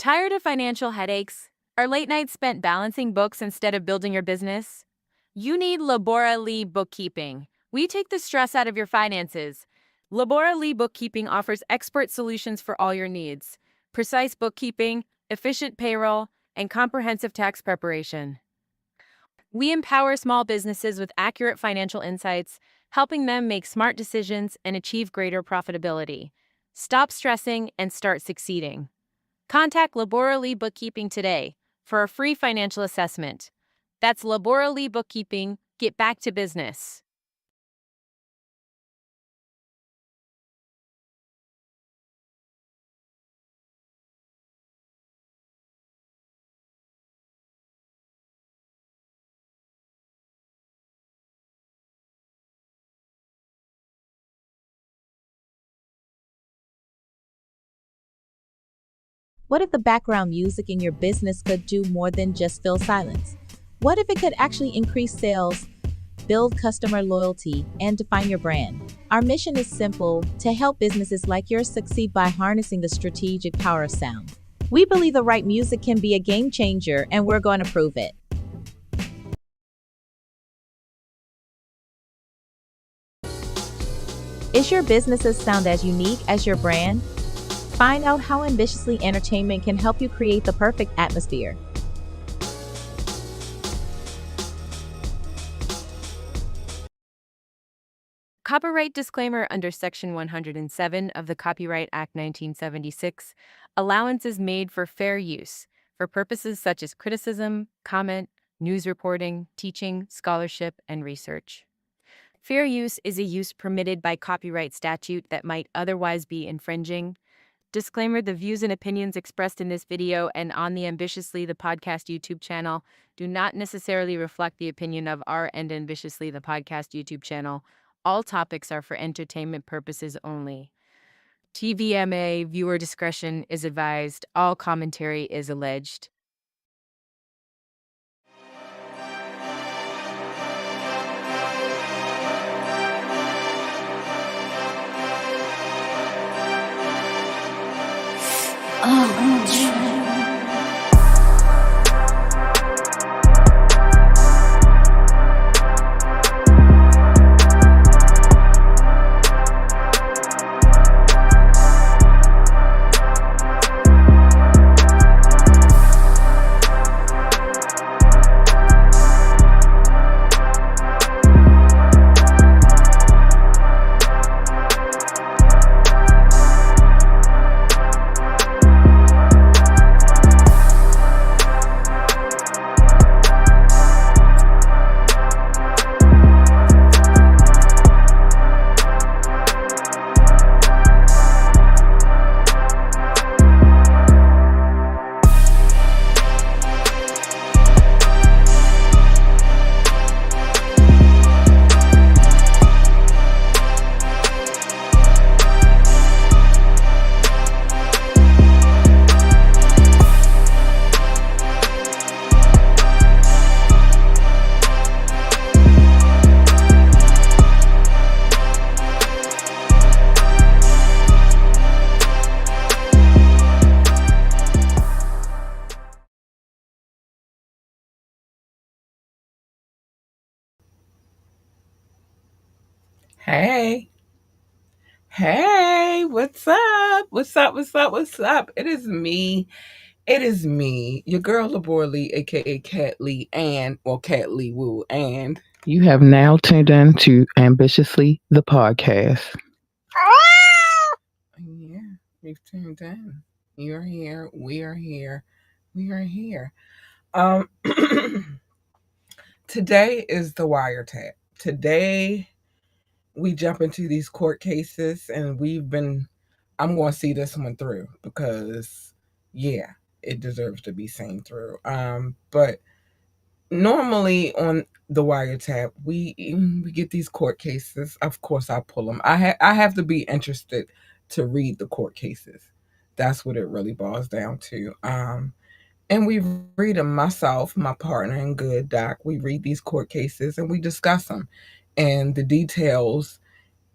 Tired of financial headaches? Are late nights spent balancing books instead of building your business? You need Labora Lee Bookkeeping. We take the stress out of your finances. Labora Lee Bookkeeping offers expert solutions for all your needs: precise bookkeeping, efficient payroll, and comprehensive tax preparation. We empower small businesses with accurate financial insights, helping them make smart decisions and achieve greater profitability. Stop stressing and start succeeding. Contact Labora Lee Bookkeeping today for a free financial assessment. That's Labora Lee Bookkeeping. Get back to business. What if the background music in your business could do more than just fill silence? What if it could actually increase sales, build customer loyalty, and define your brand? Our mission is simple: to help businesses like yours succeed by harnessing the strategic power of sound. We believe the right music can be a game changer, and we're going to prove it. Is your business's sound as unique as your brand? Find out how Ambitiously Entertainment can help you create the perfect atmosphere. Copyright disclaimer under Section 107 of the Copyright Act 1976. Allowance is made for fair use for purposes such as criticism, comment, news reporting, teaching, scholarship, and research. Fair use is a use permitted by copyright statute that might otherwise be infringing. Disclaimer: the views and opinions expressed in this video and on the Ambitiously the Podcast YouTube channel do not necessarily reflect the opinion of our and Ambitiously the Podcast YouTube channel. All topics are for entertainment purposes only. TVMA, viewer discretion is advised. All commentary is alleged. Hey, what's up? What's up? What's up? What's up? It is me. Your girl Labora Lee, aka Cat Lee, and Cat Lee Woo, and you have now tuned in to Ambitiously the Podcast. Yeah, we've tuned in. You're here. We are here. We are here. Today is the wiretap. Today we jump into these court cases, and I'm going to see this one through because, yeah, it deserves to be seen through. But normally on the wiretap, we get these court cases. Of course, I pull them. I have to be interested to read the court cases. That's what it really boils down to. And we read them, myself, my partner, and good doc. We read these court cases and we discuss them and the details,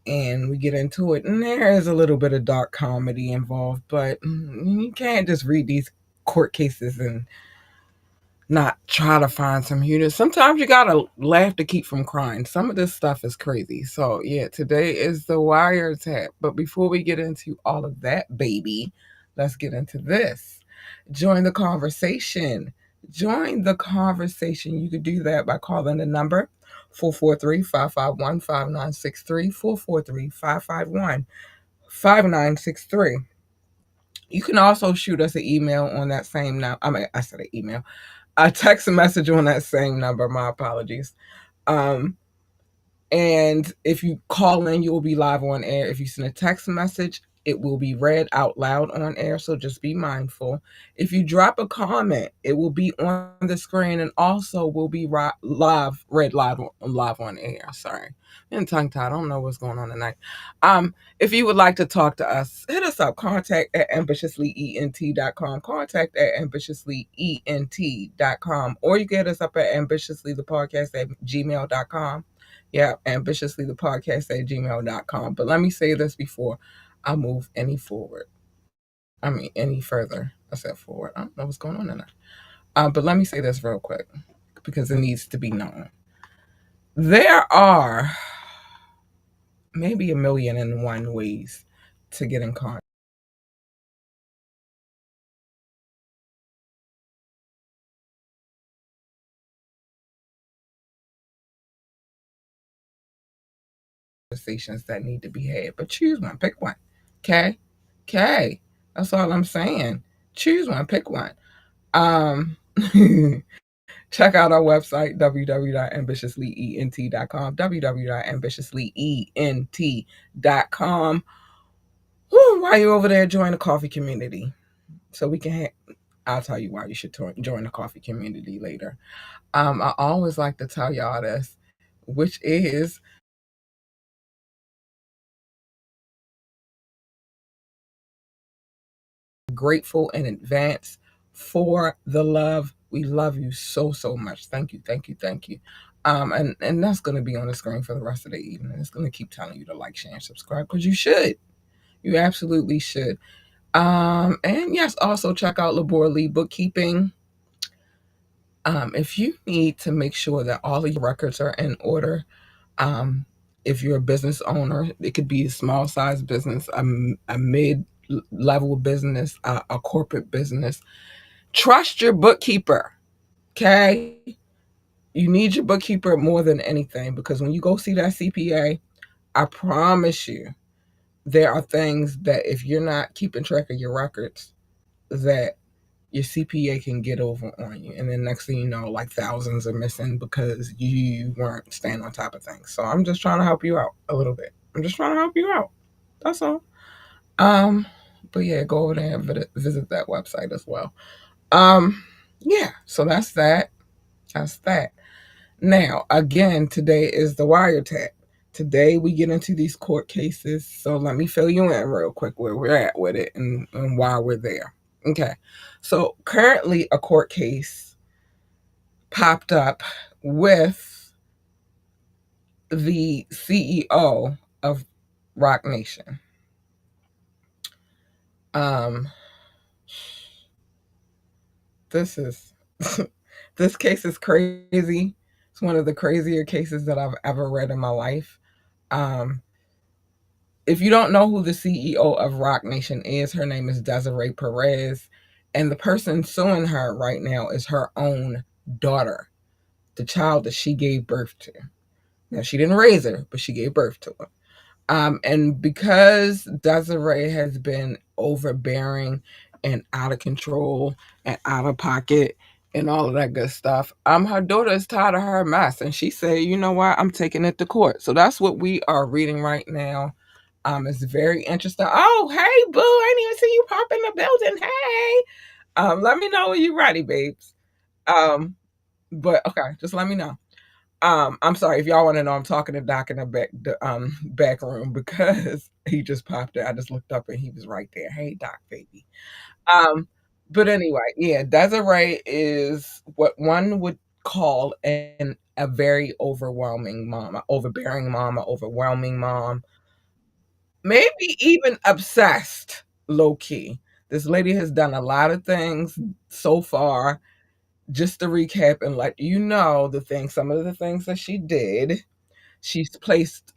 and we get into it. And there is a little bit of dark comedy involved, but you can't just read these court cases and not try to find some humor. Sometimes you gotta laugh to keep from crying. Some of this stuff is crazy. So yeah, today is the wiretap. But before we get into all of that, baby, let's get into this. Join the conversation. Join the conversation. You could do that by calling the number 443-551-5963, 443-551-5963. You can also shoot us an email on that same number. I mean, I said an email, a text message on that same number. My apologies. Um, and if you call in, you will be live on air. If you send a text message, it will be read out loud on air. So just be mindful. If you drop a comment, it will be on the screen and also will be read live on air. Sorry, I'm tongue tied. I don't know what's going on tonight. If you would like to talk to us, hit us up. Contact at ambitiouslyent.com. Contact at ambitiouslyent.com. Or you get us up at ambitiouslythepodcast at gmail.com. Yeah, ambitiously the podcast at gmail.com. But let me say this before I move any forward. I mean, any further. I said forward. I don't know what's going on in there. But let me say this real quick because it needs to be known. There are maybe 1,000,001 ways to get in contact. Conversations that need to be had, but choose one, pick one. Okay? Okay. That's all I'm saying. Choose one, pick one. Um Check out our website, www.ambitiouslyent.com, www.ambitiouslyent.com. While you're over there, join the coffee community. So we can, I'll tell you why you should join the coffee community later. I always like to tell y'all this, which is grateful in advance for the love. We love you so, so much. Thank you, thank you, thank you. And that's going to be on the screen for the rest of the evening. It's going to keep telling you to like, share, and subscribe because you should. You absolutely should. And yes, also check out Labor Lee Bookkeeping. If you need to make sure that all of your records are in order, if you're a business owner, it could be a small size business, a mid level business, a corporate business. Trust your bookkeeper. Okay. You need your bookkeeper more than anything because when you go see that CPA, I promise you, there are things that if you're not keeping track of your records, that your CPA can get over on you. And then next thing you know, like thousands are missing because you weren't staying on top of things. So I'm just trying to help you out a little bit. I'm just trying to help you out. That's all. Um, but yeah, go over there and visit that website as well. Yeah, so that's that. That's that. Now, again, today is the wiretap. Today we get into these court cases. So let me fill you in real quick where we're at with it and why we're there. Okay. So currently a court case popped up with the CEO of ROC Nation. Um, this is this case is crazy. It's one of the crazier cases that I've ever read in my life. Um, if you don't know who the CEO of ROC Nation is, her name is Desiree Perez, and the person suing her right now is her own daughter, the child that she gave birth to. Now, she didn't raise her, but she gave birth to her. And because Desiree has been overbearing and out of control and out of pocket and all of that good stuff, her daughter is tired of her mess. And she said, you know what, I'm taking it to court. So that's what we are reading right now. It's very interesting. Oh, hey, boo, I didn't even see you pop in the building. Hey. Let me know when you're ready, babes. Um, but okay, just let me know. I'm sorry if y'all want to know. I'm talking to Doc in the back room because he just popped in. I just looked up and he was right there. Hey, Doc, baby. Um, but anyway, yeah, Desiree is what one would call a very overwhelming mama, overbearing mama, overwhelming mom, maybe even obsessed, low key. This lady has done a lot of things so far. Just to recap and let you know some of the things that she did. She's placed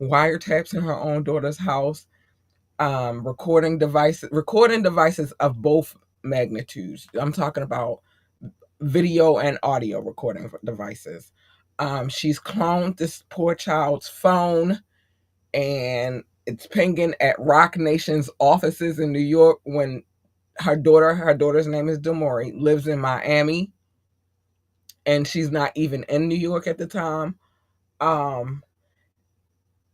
wiretaps in her own daughter's house, recording devices of both magnitudes. I'm talking about video and audio recording devices. She's cloned this poor child's phone, and it's pinging at ROC Nation's offices in New York when her daughter's name is Demori, lives in Miami, and she's not even in New York at the time. Um,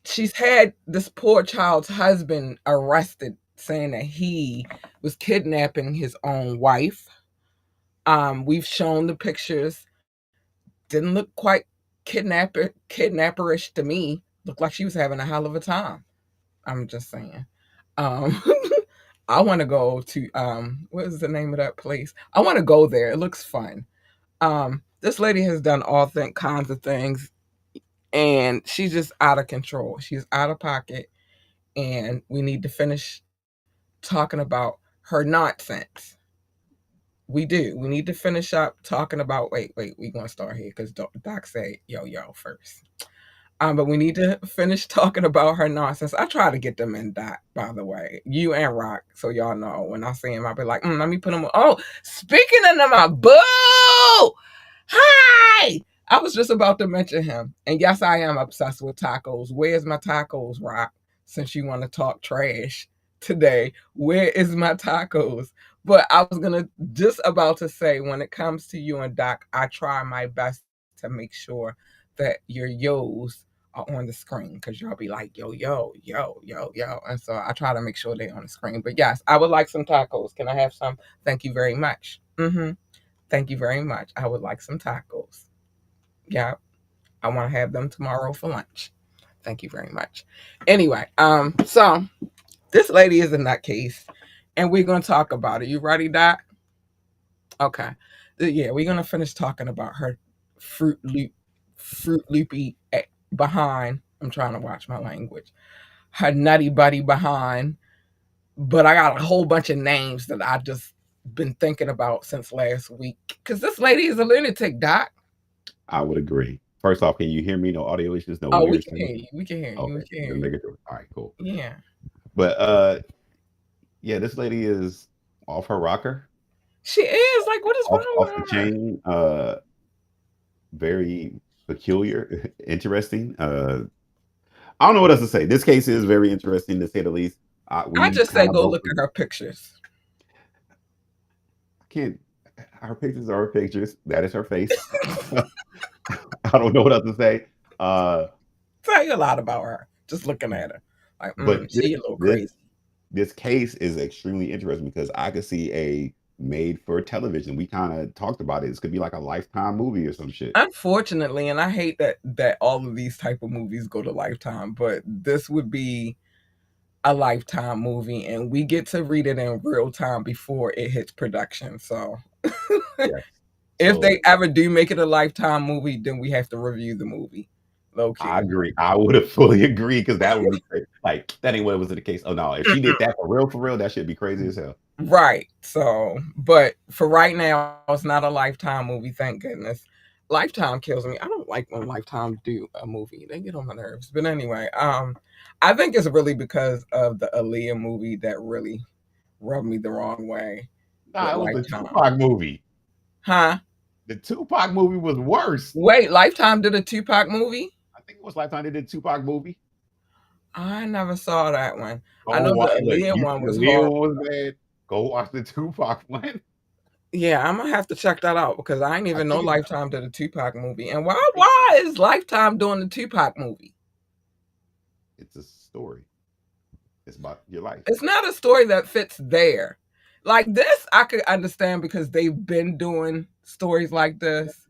she's had this poor child's husband arrested, saying that he was kidnapping his own wife. We've shown the pictures. Didn't look quite kidnapperish to me. Looked like she was having a hell of a time. I'm just saying. Um, I want to go to what is the name of that place? I want to go there. It looks fun. This lady has done kinds of things, and she's just out of control. She's out of pocket, and we need to finish talking about her nonsense. We do. We need to finish up talking about. Wait. We're gonna start here because Doc said yo first. But we need to finish talking about her nonsense. I try to get them in dot, by the way. You and Rock, so y'all know. When I see him, I'll be like, let me put them on. Oh, speaking of my boo! Hi! I was just about to mention him. And yes, I am obsessed with tacos. Where's my tacos, Rock? Since you want to talk trash today, where is my tacos? But I was gonna just about to say, when it comes to you and Doc, I try my best to make sure that your yos are on the screen because y'all be like yo, and so I try to make sure they're on the screen. But yes, I would like some tacos. Can I have some? Thank you very much. Thank you very much. I would like some tacos. Yeah, I want to have them tomorrow for lunch. Thank you very much. Anyway, so this lady is a nutcase, and we're gonna talk about it. You ready, Doc? Okay. Yeah, we're gonna finish talking about her fruit loop, fruit loopy behind. I'm trying to watch my language. Her nutty buddy behind. But I got a whole bunch of names that I just been thinking about since last week. Cause this lady is a lunatic, Doc. I would agree. First off, can you hear me? No audio issues, no Oh, we weird can stuff? hear you. We can hear you. We Okay, can hear just you. making sure. All right, cool. Yeah. But yeah, this lady is off her rocker, She is. Like, what is wrong off the with her? chain, very peculiar, interesting. I don't know what else to say. This case is very interesting to say the least. I We just say kind of go both look at her pictures. can't. Her pictures are her pictures. That is her face. I don't know what else to say. Uh, Tell you a lot about her. Just looking at her. Like, but she a little this crazy. this case is extremely interesting because I could see a made for television. We kind of talked about it. This could be like a Lifetime movie or some shit. Unfortunately, and I hate that all of these type of movies go to Lifetime, but this would be a Lifetime movie, and we get to read it in real time before it hits production. So Yes. if So they ever do make it a Lifetime movie, then we have to review the movie. Low I key. agree. I would have fully agreed because that would be crazy. Like that ain't what was in the case. Oh no, if she did that for real, that should be crazy as hell. Right. So, but for right now, it's not a Lifetime movie, thank goodness. Lifetime kills me. I don't like when Lifetime do a movie. They get on my nerves. But anyway, I think it's really because of the Aaliyah movie that really rubbed me the wrong way with Nah, it was the Lifetime. Tupac movie. Huh? The Tupac movie was worse. Wait, Lifetime did a Tupac movie? I think it was Lifetime. They did Tupac movie. I never saw that one. I Go know watch. the Look, Aaliyah you one think the was Leo horrible. one was bad? Go watch the Tupac one. Yeah, I'm gonna have to check that out because I didn't I even know think it's. Lifetime did a Tupac movie. And why I think why is Lifetime doing the Tupac movie? it's a story. It's about your life. It's not a story that fits there. Like this, I could understand because they've been doing stories like this.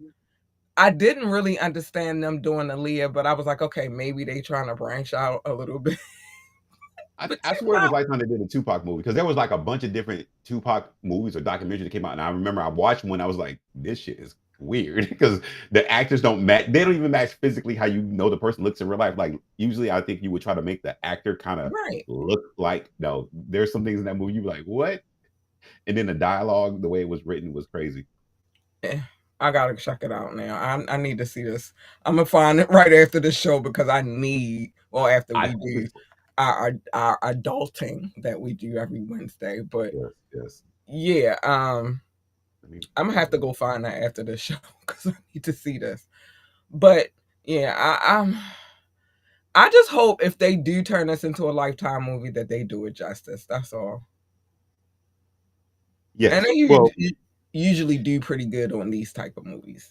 I didn't really understand them doing Aaliyah, but I was like, okay, maybe they trying to branch out a little bit. But I swear it was Tupac, Lifetime that did a Tupac movie because there was like a bunch of different Tupac movies or documentaries that came out, and I remember I watched one. I was like, "This shit is weird because the actors don't match. They don't even match physically how you know the person looks in real life. Like usually, I think you would try to make the actor kind of Right. look like. No, there's some things in that movie you be like, what? And then the dialogue, the way it was written, was crazy. Eh, I gotta check it out now. I need to see this. I'm gonna find it right after the show because I need, well, after I we think do it's our adulting that we do every Wednesday. But yes, yes. yeah, Let me I'm gonna pull have it to up. go find that after the show because I need to see this. But yeah, I just hope if they do turn this into a Lifetime movie that they do it justice. That's all. And Yes. they Well, usually do pretty good on these type of movies.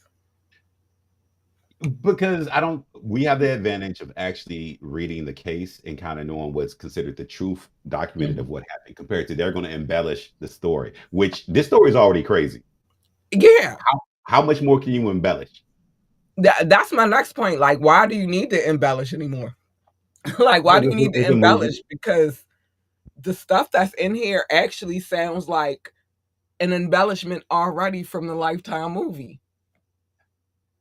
because I don't we have the advantage of actually reading the case and kind of knowing what's considered the truth documented of Mhm. what happened compared to they're going to embellish the story, which this story is already crazy. Yeah, How much more can you embellish? that's my next point. Like, why do you need to embellish anymore? Like, why Because do you need to it's a movie. embellish? Because the stuff that's in here actually sounds like an embellishment already from the Lifetime movie.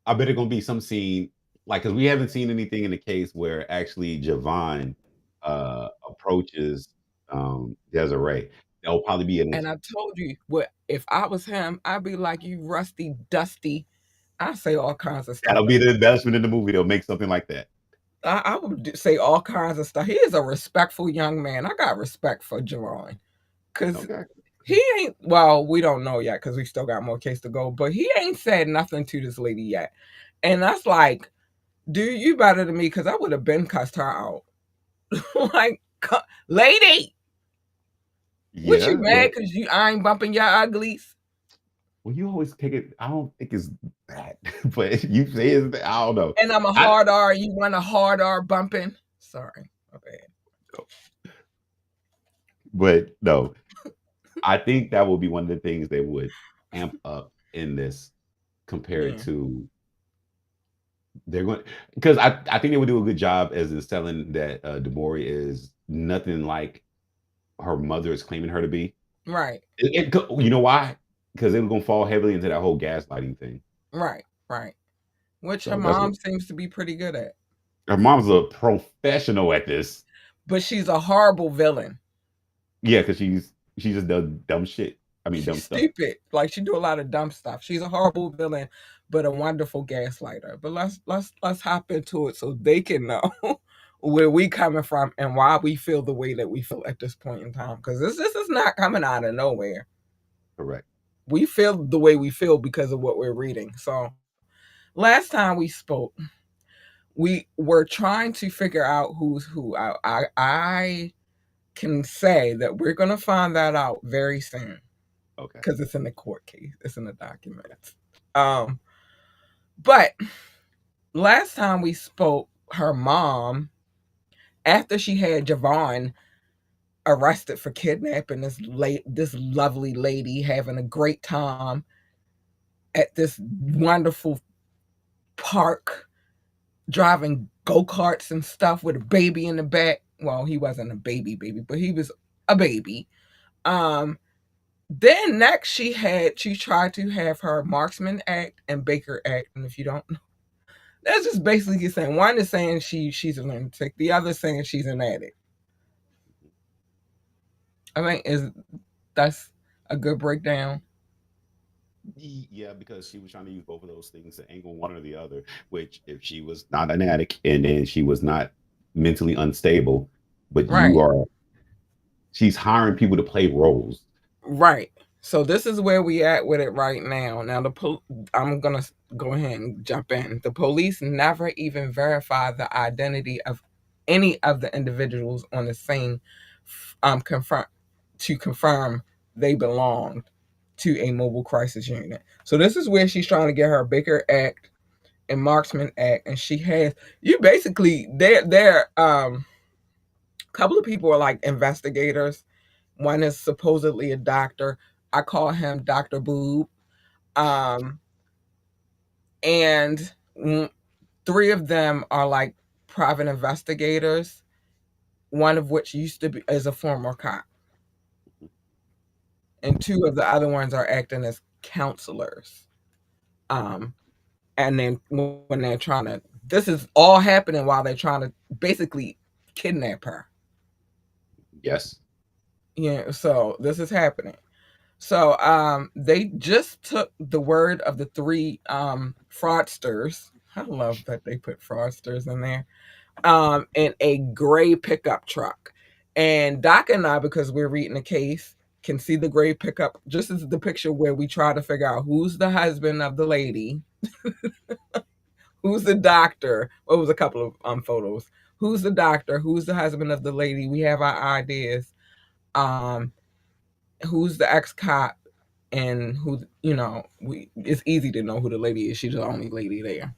I bet it's gonna be some scene like because we haven't seen anything in the case where actually Javon approaches Desiree. There'll probably be an And I told you, what if I was him, I'd be like, you rusty, dusty. I say all kinds of stuff. that'll be the embellishment in the movie. They'll make something like that. I would say all kinds of stuff. He is a respectful young man. I got respect for Jerron because Okay. he ain't. Well, we don't know yet because we still got more case to go. But he ain't said nothing to this lady yet, and that's like, dude, you better than me because I would have been cussed her out. Like, lady, what you Yeah, yeah. mad because I ain't bumping your uglies? Well, you always take it. I don't think it's that, but you say it's that. I don't know. And I'm a I hard R. You want a hard R bumping? Sorry, my bad. but no, I think that will be one of the things they would amp up in this compared Yeah, to they're going because I think they would do a good job as in selling that Demori is nothing like her mother is claiming her to be. right, You know why? Because they were gonna fall heavily into that whole gaslighting thing. right, right. Which her So that's what mom seems to be pretty good at. her mom's a professional at this. But she's a horrible villain. Yeah, because she just does dumb shit. I mean, dumb She's stuff. stupid. Like she do a lot of dumb stuff. She's a horrible villain, but a wonderful gaslighter. But let's hop into it so they can know where we coming from and why we feel the way that we feel at this point in time. Because this is not coming out of nowhere. Correct. We feel the way we feel because of what we're reading. So last time we spoke, we were trying to figure out who's who. I can say that we're gonna find that out very soon Okay. because it's in the court case. It's in the documents. Um, but last time we spoke, her mom, after she had Javon arrested for kidnapping this lovely lady, having a great time at this wonderful park, driving go karts and stuff with a baby in the back. Well, he wasn't a baby, but he was a baby. Um, then next she tried to have her Marksman Act and Baker Act, and if you don't know, that's just basically saying one is saying she's a lunatic, the other saying she's an addict. I think is that's a good breakdown. Yeah, because she was trying to use both of those things to angle one or the other. Which, if she was not an addict and then she was not mentally unstable, but you Right. are, she's hiring people to play roles. Right. So this is where we at with it right now. Now I'm gonna go ahead and jump in. The police never even verified the identity of any of the individuals on the scene, confirm to confirm they belonged to a mobile crisis unit. So this is where she's trying to get her Baker Act and Marksman Act, and she has you basically they're a couple of people are like investigators. One is supposedly a doctor. I call him Dr. Boob. Um, and three of them are like private investigators, one of which used to be is a former cop. And two of the other ones are acting as counselors. Um, and then when they're trying to, this is all happening while they're trying to basically kidnap her. Yes. Yeah, so this is happening. So they just took the word of the three fraudsters. I love that they put fraudsters in there. In a gray pickup truck. And Doc and I, because we're reading the case, can see the gray pickup just as the picture where we try to figure out who's the husband of the lady, who's the doctor. Well, it was a couple of photos. Who's the doctor? Who's the husband of the lady? We have our ideas. Um, who's the ex cop? And who, it's easy to know who the lady is. She's the only lady there.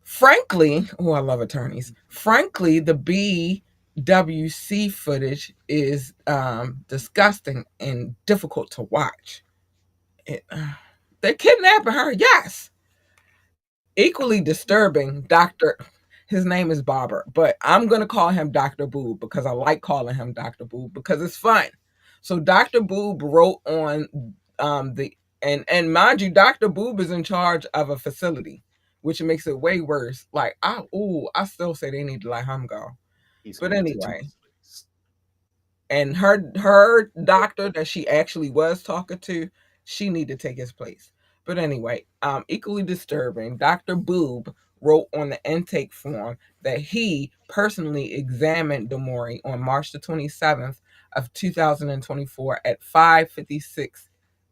Frankly, oh, I love attorneys. Frankly, the BWC footage is disgusting and difficult to watch. It, they're kidnapping her, yes. Equally disturbing, Dr. His name is Bobber, but I'm going to call him Dr. Boob because I like calling him Dr. Boob because it's fun. So Dr. Boob wrote on the and mind you, Dr. Boob is in charge of a facility, which makes it way worse. Like I still say they need to let him go. He's But going to two anyway, slaves. and her doctor that she actually was talking to, she need to take his place. But anyway, equally disturbing, Dr. Boob wrote on the intake form that he personally examined Demori on March the 27th of 2024 at 5:56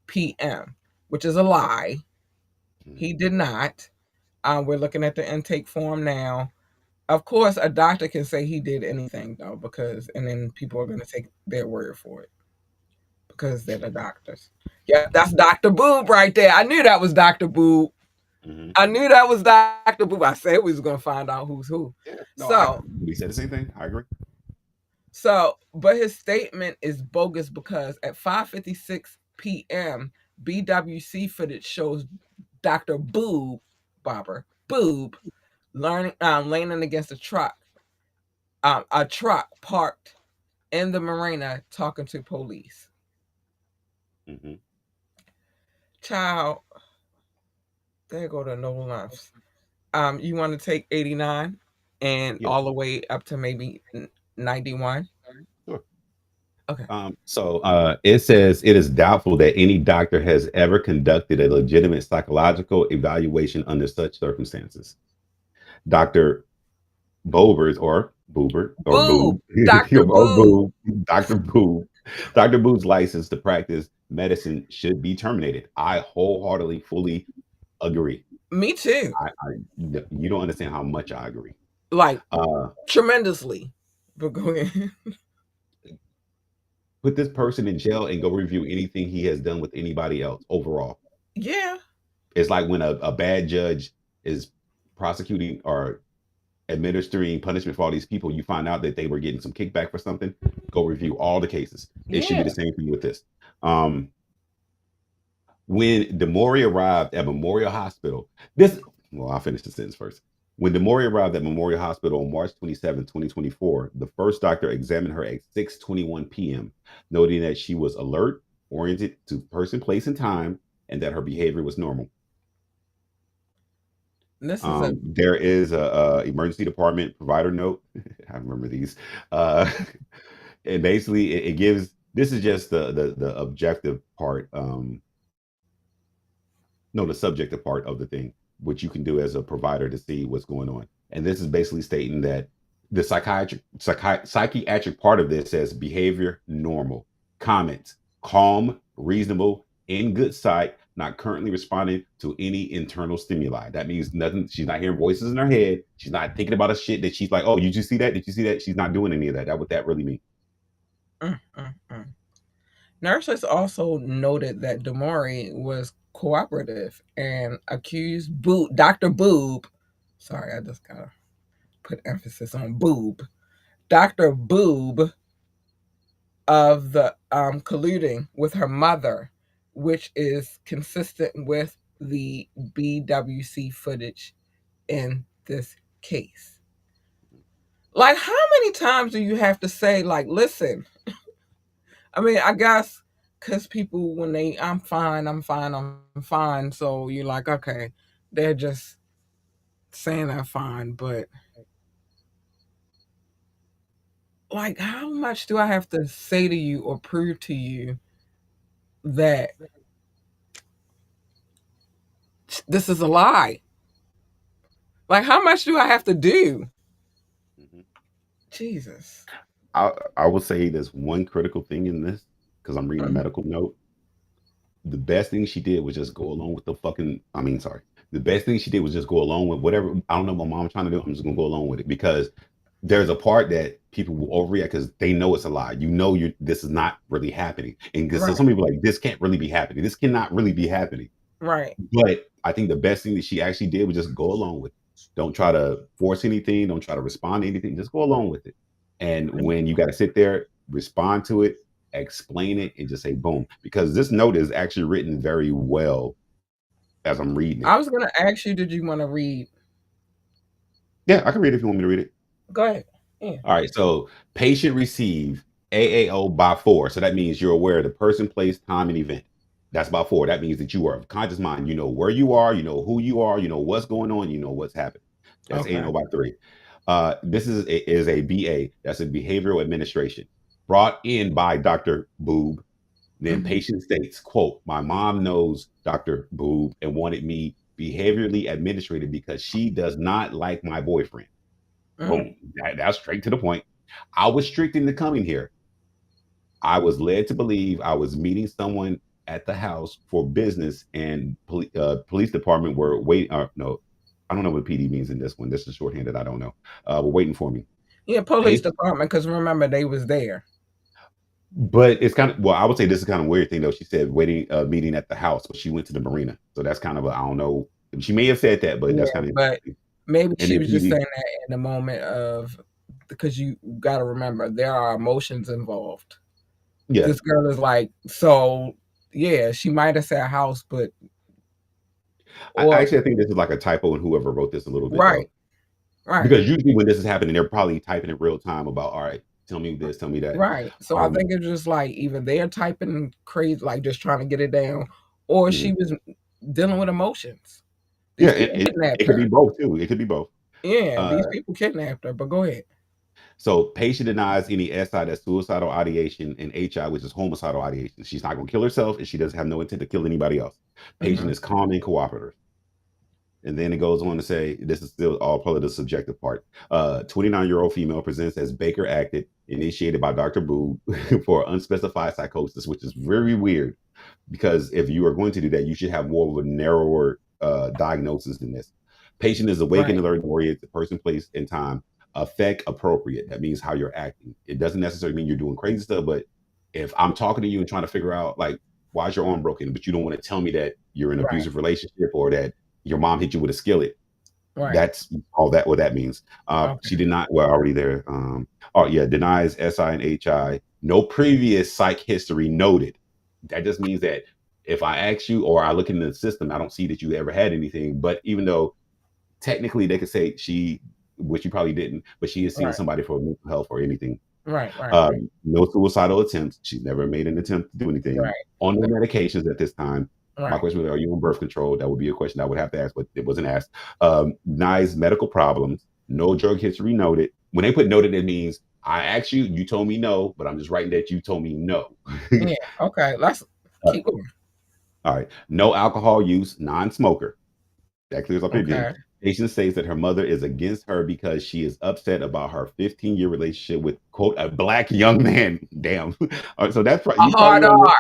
p.m., which is a lie. Mhm. He did not. We're looking at the intake form now. Of course, a doctor can say he did anything though, because and then people are going to take their word for it because they're the doctors. Yep, that's Doctor Boob right there. I knew that was Doctor Boob. Mhm. I knew that was Doctor Boob. I said we was going to find out who's who. Yeah. No, So, we said the same thing. I agree. but his statement is bogus because at 5:56 p.m., BWC footage shows Doctor Boob, Bobber Boob, leaning against a truck parked in the marina talking to police. Hmm. Child, there go the no lengths. You want to take 89 and Yeah. all the way up to maybe 91? Sure. Okay. It says it is doubtful that any doctor has ever conducted a legitimate psychological evaluation under such circumstances. Dr. Bobert or Boobert or Boob, Boob Dr. or Boob. Boob, Dr. Boob, Dr. Boob's license to practice medicine should be terminated. I wholeheartedly, fully agree. Me too. You don't understand how much I agree. Like Uh, tremendously. But go ahead. put this person in jail and go review anything he has done with anybody else overall. Yeah. It's like when a bad judge is prosecuting or administering punishment for all these people, you find out that they were getting some kickback for something, go review all the cases. It should be Yeah. the same thing with this. Um, when Demori arrived at Memorial Hospital, I'll finish the sentence first. When Demori arrived at Memorial Hospital on March 27, 2024, the first doctor examined her at 6:21 p.m., noting that she was alert, oriented to person, place, and time, and that her behavior was normal. This is a There is a emergency department provider note. I remember these. Uh, and basically, it gives. This is just the objective part. No, the subjective part of the thing, which you can do as a provider to see what's going on. And this is basically stating that the psychiatric part of this says behavior normal, comments calm, reasonable, in good sight, not currently responding to any internal stimuli. That means nothing. She's not hearing voices in her head. She's not thinking about a shit that she's like, oh, you just see that? Did you see that? She's not doing any of that. That what that really means. mm, mm, mm. Nurses also noted that Demori was cooperative and accused Dr. Boob. Sorry, I just gotta put emphasis on boob. Dr. Boob of the colluding with her mother, which is consistent with the BWC footage in this case. Like, how many times do you have to say, like, listen? I mean, I guess because people, when I'm fine, I'm fine, I'm fine. So you're like, okay, they're just saying I'm fine. But like, how much do I have to say to you or prove to you that this is a lie? Like, how much do I have to do? Mhm. Jesus. I would say there's one critical thing in this because I'm reading a Mhm. medical note. The best thing she did was just go along with the fucking. I mean, sorry. The best thing she did was just go along with whatever. I don't know what mom's trying to do. I'm just gonna go along with it because there's a part that people will overreact because they know it's a lie. You know, you this is not really happening, and because Right, some people are like this can't really be happening. This cannot really be happening. right. But I think the best thing that she actually did was just go along with it. Don't try to force anything. Don't try to respond to anything. Just go along with it. And when you got to sit there, respond to it, explain it, and just say boom. Because this note is actually written very well as I'm reading I it. was gonna ask you, did you want to read? Yeah, I can read it if you want me to read it. Go ahead. Yeah. All right. So patient receive AAO by 4. So that means you're aware of the person, place, time, and event. That's by 4. That means that you are of conscious mind. You know where you are, you know who you are, you know what's going on, you know what's happening. That's Okay. ANO by 3. This is a BA. That's a behavioral administration brought in by Dr. Boob. Then Hmm. patient states, quote, my mom knows Dr. Boob and wanted me behaviorally administrated because she does not like my boyfriend. Hmm. Boom. That's straight to the point. I was tricked into coming here. I was led to believe I was meeting someone at the house for business, and police department were waiting. No, I don't know what PD means in this one. This is shorthanded. I don't know. Were waiting for me. Yeah, police Patient, department. Because remember, they was there. but it's kind of well. I would say this is kind of weird thing though. She said waiting meeting at the house, but she went to the marina. So that's kind of I don't know. She may have said that, but Yeah, that's kind of but interesting. maybe And she then was just PD, saying that in the moment of, because you got to remember there are emotions involved. yeah, This girl is like, so yeah, she might have said house, but or I think this is like a typo, and whoever wrote this a little bit right, though. right, Because usually when this is happening, they're probably typing in real time about, all right, tell me this, tell me that. right. So I Um, think it's just like either they're typing crazy, like just trying to get it down, or she mhm. was dealing with emotions. Yeah, These people it kidnapped could be her. both too. It could be both. Yeah, Uh, these people kidnapped her. But go ahead. so patient denies any SI, that's suicidal ideation, and HI, which is homicidal ideation. She's not going to kill herself, and she doesn't have no intent to kill anybody else. Patient Hmm. is calm and cooperative. And then it goes on to say, this is still all part of the subjective part. 29-year-old female presents as Baker acted, initiated by Dr. Boo for unspecified psychosis, which is very weird because if you are going to do that, you should have more of a narrower diagnosis than this. Patient is awake and Right, alert and oriented, person, place, and time. Affect appropriate. That means how you're acting. It doesn't necessarily mean you're doing crazy stuff, but if I'm talking to you and trying to figure out like why is your arm broken, but you don't want to tell me that you're in an right, abusive relationship or that your mom hit you with a skillet, right. that's all that what that means. She Okay, did not well already there. Oh yeah, denies SI and HI. No previous psych history noted. That just means that if I ask you or I look into the system, I don't see that you ever had anything. But even though technically they could say she, which you probably didn't, but she has seen right, somebody for mental health or anything. right, right, right, No suicidal attempts. She's never made an attempt to do anything. right. On no The- medications at this time. My right. question was, are you on birth control? That would be a question I would have to ask, but it wasn't asked. Denies medical problems. No drug history noted. When they put noted, it means I asked you, you told me no, but I'm just writing that you told me no. Yeah. Okay. Let's Uh, keep going. all right. No alcohol use, non-smoker. That clears up anything. Okay. Patient says that her mother is against her because she is upset about her 15-year relationship with quote a black young man. Damn. All right, so that's A you probably hard don't know R.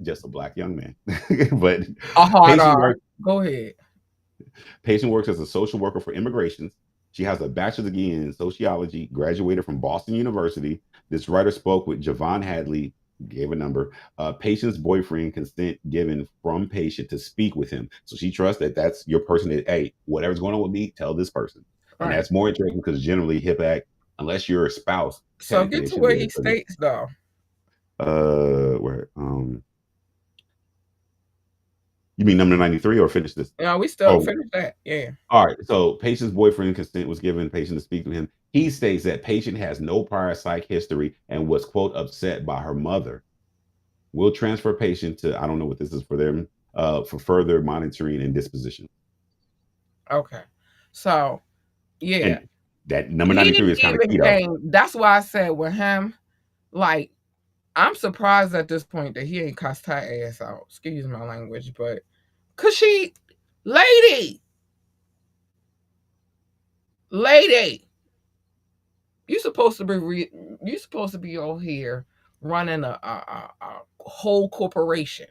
just a black young man. But A hard patient R. work Go ahead. patient works as a social worker for immigrations. She has a bachelor's degree in sociology, graduated from Boston University. This writer spoke with Javon Hadley, gave a number. Patient's boyfriend consent given from patient to speak with him. So she trusts that that's your person that, hey, whatever's going on with me, tell this person. And Right. that's more interesting because generally HIP Act, unless you're a spouse, So technically get they to shouldn't be where able he to tell you. states though. Where you mean number 93 or finish this? Yeah, we still Oh, finish that. Yeah. all right. So patient's boyfriend consent was given patient to speak to him. He states that patient has no prior psych history and was quote upset by her mother. We'll transfer patient to, I don't know what this is for them, for further monitoring and disposition. Okay. So, yeah. And that number He 93 is kind of even key though. came. That's why I said with him, like, I'm surprised at this point that he ain't cussed her ass out. Excuse my language, but cause she, lady, lady, you supposed to you supposed to be over here running a whole corporation,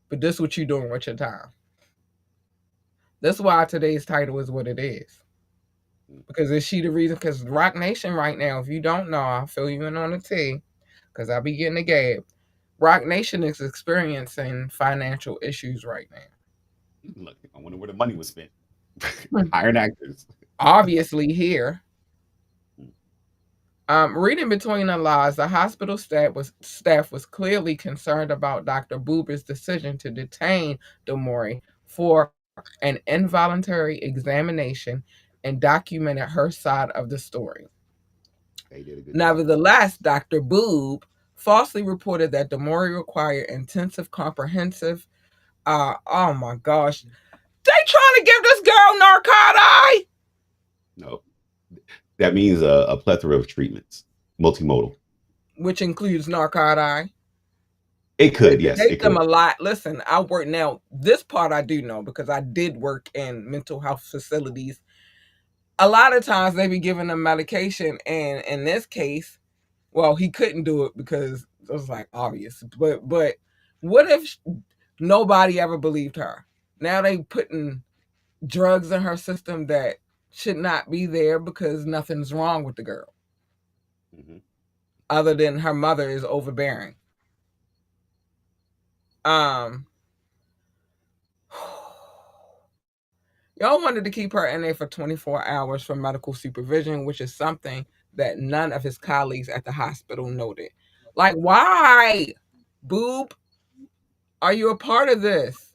but this what you doing with your time. That's why today's title is what it is. Because is she the reason? Because Rock Nation right now, if you don't know, I'll fill you in on the tea. Because I'll be getting the gab. Rock Nation is experiencing financial issues right Look, I wonder where the money was spent. now. Hiring actors. Obviously, here. Reading between the lines, the hospital staff was clearly concerned about Dr. Buber's decision to detain Damori for an involuntary examination and documented her side of the story. They did a good job. Nevertheless, Dr. Boob falsely reported that Damori required intensive, comprehensive. Oh my gosh, they trying to give this girl narcotic, No, that means a plethora of treatments, multimodal. which includes narcotic. It They could, yes, take it them could. a lot. Listen, I work now. This part I do know because I did work in mental health facilities. A lot of times they be giving them medication, and in this case, well, he couldn't do it because it was like obvious. But what if nobody ever believed her? Now they putting drugs in her system that should not be there because nothing's wrong with the girl, Hmm. other than her mother is overbearing. Um, Y'all wanted to keep her in there for 24 hours for medical supervision, which is something that none of his colleagues at the hospital noted. Like, why? Boob, are you a part of this?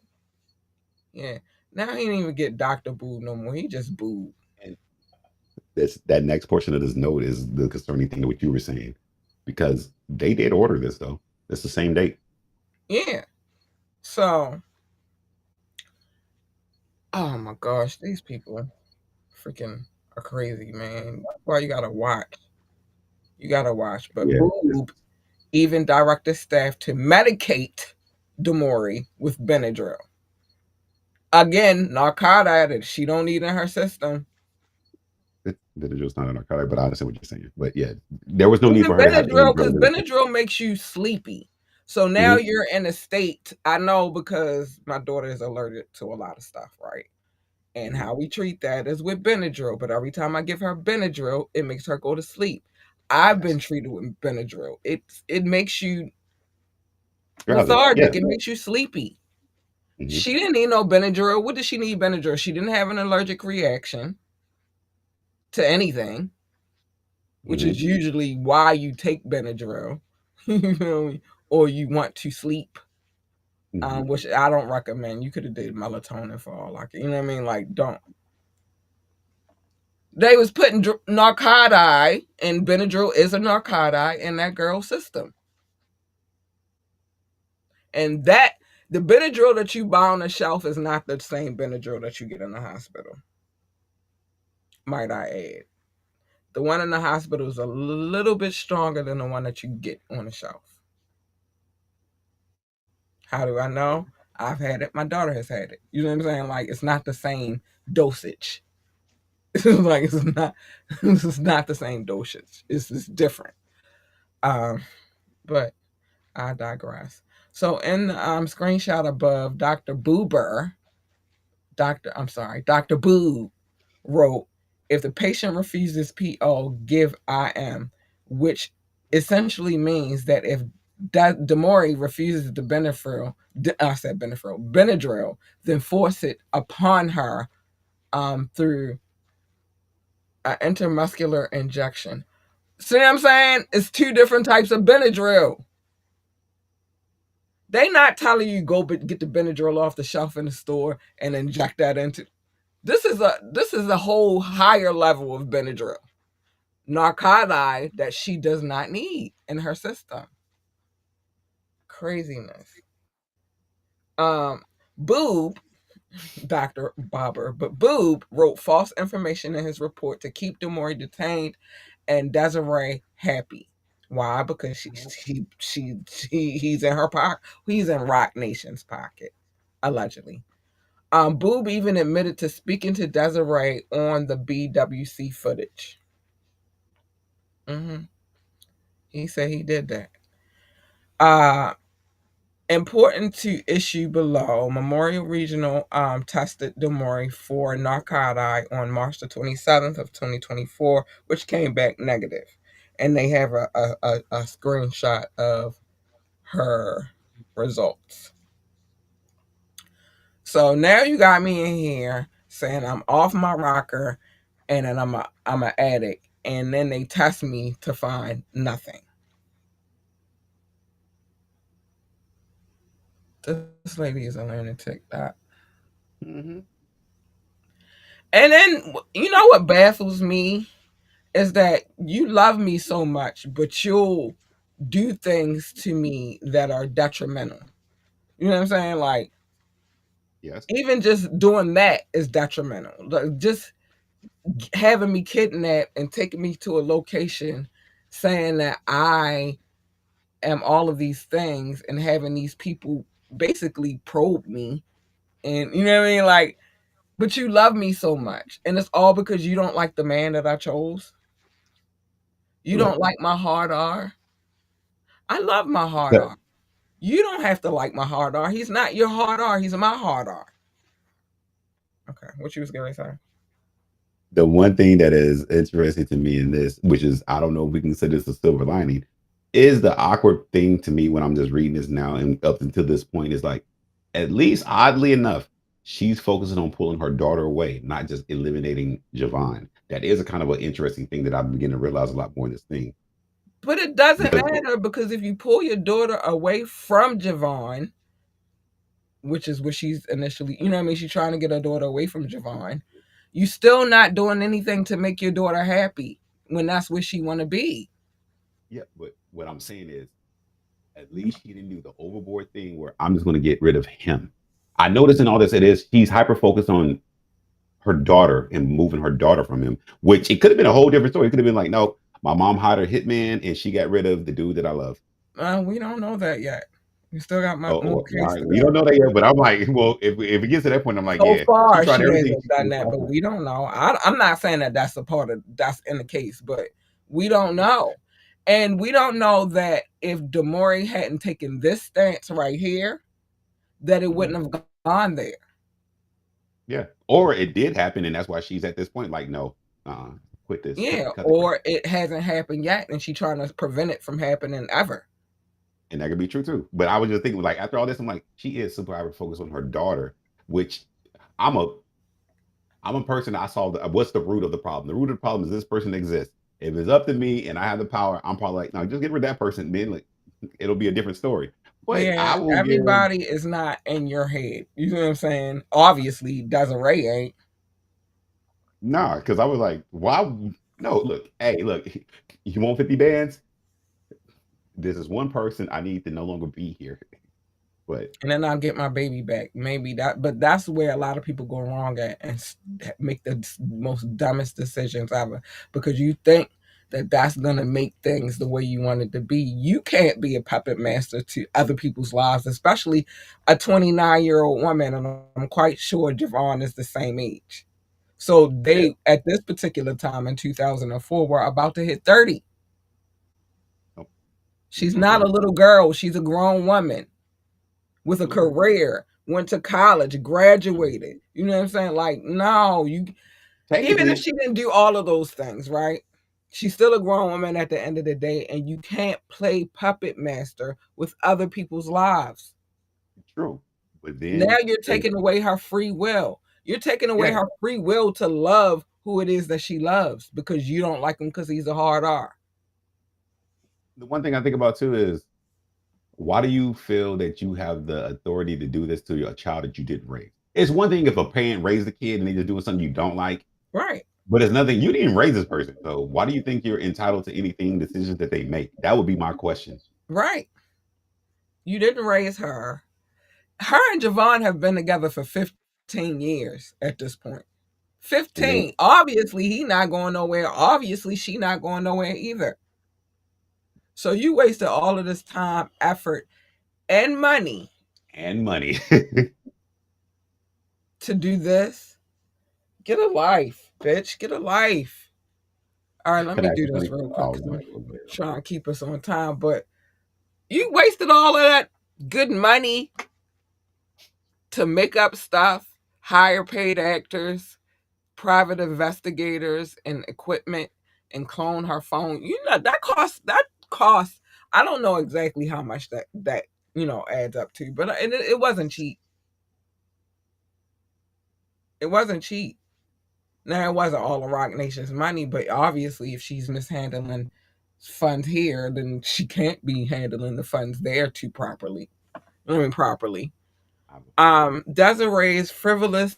Yeah. Now he didn't even get Dr. Boob no more. He just Boob. And that next portion of this note is the concerning thing that what you were saying, because they did order this though. It's the same date. Yeah. So, oh my gosh, these people freaking are crazy, man. Well, you gotta watch. You gotta watch. But Yeah. Boob even directed staff to medicate Damori with Benadryl. Again, narcotic that she don't need in her system. It's just not a narcotic, but I understand what you're saying. But yeah, there was no need Even for her to have any Benadryl, because drugs in her system. Benadryl makes you sleepy. So now Hmm. you're in a state. I know because my daughter is allergic to a lot of stuff, right? And Hmm. how we treat that is with Benadryl. But every time I give her Benadryl, it makes her go to sleep. I've been Yes. treated with Benadryl. It makes you Drowsy. Yeah. lethargic. It makes you sleepy. Hmm. She didn't need no Benadryl. What did she need Benadryl? She didn't have an allergic reaction to anything, which Hmm. is usually why you take Benadryl, you know, or you want to sleep. Hmm. Which I don't recommend. You could have did melatonin for all like you know what I mean. Like, don't. They was putting narcotic, and Benadryl is a narcotic in that girl's system, and that the Benadryl that you buy on the shelf is not the same Benadryl that you get in the hospital. Might I add? The one in the hospital is a little bit stronger than the one that you get on the shelf. How do I know? I've had it. My daughter has had it. You know what I'm saying? Like, it's not the same dosage. It's like it's not. This is not the same dosage. It's different. Um, but I digress. So in the screenshot above, Dr. Boo wrote, if the patient refuses PO, give IM, which essentially means that if Damori refuses the Benadryl, then force it upon her through an intramuscular injection. See what I'm saying? It's two different types of Benadryl. They not telling you go get the Benadryl off the shelf in the store and inject that into. This is a whole higher level of Benadryl, narcotic that she does not need in her system. Craziness. Boob, Dr. Bobber, but Boob wrote false information in his report to keep Demore detained and Desiree happy. Why? Because he's in her pocket. He's in ROC Nation's pocket, allegedly. Boob even admitted to speaking to Desiree on the BWC footage. hmm He said he did that. Uh, Important to issue below, Memorial Regional tested Demore for narcotic on March the 27th of 2024, which came back negative. And they have a screenshot of her results. So now you got me in here saying I'm off my rocker and then I'm an addict. And then they test me to find nothing. This lady is a lunatic. That. Mhm. And then you know what baffles me is that you love me so much, but you'll do things to me that are detrimental. You know what I'm saying? Like Yes. even just doing that is detrimental. Like, just having me kidnapped and taking me to a location saying that I am all of these things and having these people basically probe me and you know what I mean? Like, but you love me so much. And it's all because you don't like the man that I chose. You don't Look, like my hard R. I love my hard the R. You don't have to like my hard R. He's not your hard R. He's my hard R. Okay, what you was gonna say? the one thing that is interesting to me in this, which is I don't know if we can consider this a silver lining, is the awkward thing to me when I'm just reading this now and up until this point is like, at least oddly enough, she's focusing on pulling her daughter away, not just eliminating Javon. That is a kind of an interesting thing that I'm beginning to realize a lot more in this thing. But it doesn't Because matter because if you pull your daughter away from Javon, which is what she's initially, you know what I mean? She's trying to get her daughter away from Javon. You still not doing anything to make your daughter happy when that's where she want to be. yeah, but what I'm saying is at least she didn't do the overboard thing where I'm just going to get rid of him. I noticed in all this, it is she's hyper focused on her daughter and moving her daughter from him, which it could have been a whole different story. It could have been like, no, my mom hired her hitman and she got rid of the dude that I love. We don't know that yet. We still got Oh, more all case right. to We don't go. know that yet, but I'm like, well, if it gets to that point, I'm like, So yeah, she far, tried she everything she hasn't done could that, but possibly. we don't know. I'm not saying that that's a part of that's in the case, but we don't know, and we don't know that if Demore hadn't taken this stance right here, that it Mhm. wouldn't have gone there. Yeah. Or it did happen, and that's why she's at this point, like, no, quit this, Yeah, cut the crap. or it hasn't happened yet, and she's trying to prevent it from happening ever. And that could be true too. But I was just thinking, like, after all this, I'm like, she is super hyper focused on her daughter, which I'm a I'm a person. I saw what's the root of the problem. The root of the problem is this person exists. If it's up to me and I have the power, I'm probably like, no, just get rid of that person. Then like, it'll be a different story. But Yeah, I will give everybody is not in your head. You know what I'm saying? Obviously, Desiree ain't. nah, because I was like, why? No, look, hey, look, you want 50 bands? This is one person I need to no longer be here. But And then I'll get my baby back. Maybe that, but that's where a lot of people go wrong at and make the most dumbest decisions ever because you think that that's gonna make things the way you want it to be. You can't be a puppet master to other people's lives, especially a 29-year-old woman, and I'm quite sure Javon is the same age. So yeah, they, at this particular time in 2004, were about to hit 30. no, She's most not a definitely, little girl. She's a grown woman with a absolutely. career, went to college, graduated. You know what I'm saying? Like, no, you even if Technically, she didn't do all of those things, right? She's still a grown woman at the end of the day, and you can't play puppet master with other people's lives. true. But Now then, you're taking away her free will. You're taking away yeah, her free will to love who it is that she loves because you don't like him because he's a hard R. the one thing I think about too is why do you feel that you have the authority to do this to your child that you didn't raise? It's one thing if a parent raised a kid and they just doing something you don't like, Right, but it's nothing you didn't raise this person. So why do you think you're entitled to anything decisions that they make? That would be my question. right. You didn't raise her. Her and Javon have been together for 15 years at this point. And they 15. Obviously, he not going nowhere. Obviously, she not going nowhere either. So you wasted all of this time, effort, and money and money. to do this. Get a life, bitch. Get a life. All right, let Can me I do explain? this real quick Oh, because go I'm ahead. Go ahead. trying to keep us on time. But you wasted all of that good money to make up stuff, hire paid actors, private investigators, and equipment, and clone her phone. You know that costs. That costs. I don't know exactly how much that adds up to, but it wasn't cheap. It wasn't cheap. Now it wasn't all of Rock Nation's money, but obviously, if she's mishandling funds here, then she can't be handling the funds there too properly. I mean, properly. Desiree's frivolous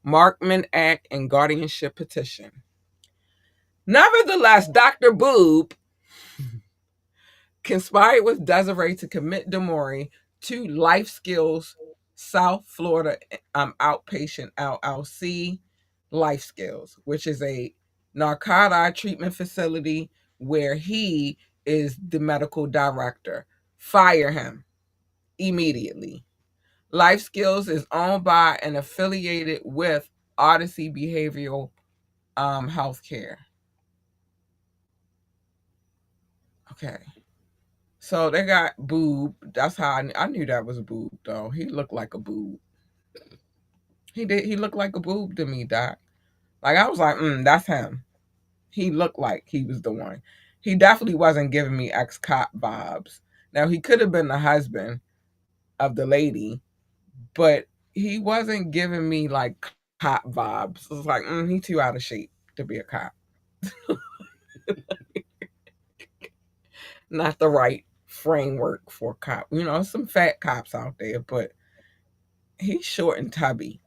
Markman Act and guardianship petition. Nevertheless, Dr. Boob conspired with Desiree to commit Demore to Life Skills South Florida Outpatient LLC Life Skills, which is a narcotic treatment facility where he is the medical director. Fire him immediately. Life Skills is owned by and affiliated with Odyssey Behavioral Healthcare. Okay. So they got Boob. That's how I knew that was a boob, though. He looked like a boob. He did. He looked like a boob to me, Doc. Like I was like, that's him. He looked like he was the one. He definitely wasn't giving me ex cop vibes. Now he could have been the husband of the lady, but he wasn't giving me like cop vibes. It was like, he too out of shape to be a cop. Not the right framework for a cop. Some fat cops out there, but he's short and tubby.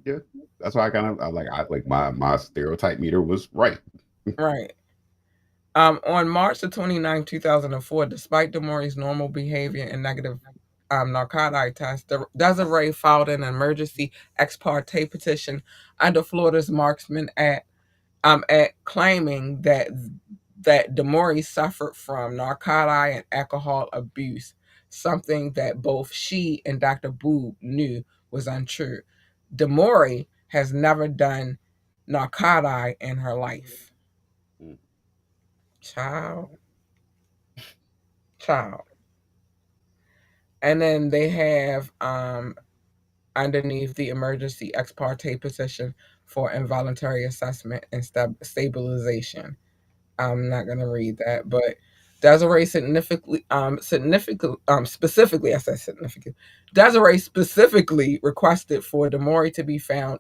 Yeah, that's why I like my stereotype meter was right. Right. On March the 29th, 2004, despite Demore's normal behavior and negative narcotic test, Desiree filed an emergency ex parte petition under Florida's Marksman Act claiming that Demore suffered from narcotic and alcohol abuse, something that both she and Dr. Boob knew was untrue. Demore has never done narcotic in her life. Mm. Child, child. And then they have underneath the emergency ex parte petition for involuntary assessment and stabilization. I'm not gonna read that, but Desiree specifically, I said significant. Desiree specifically requested for Demore to be found,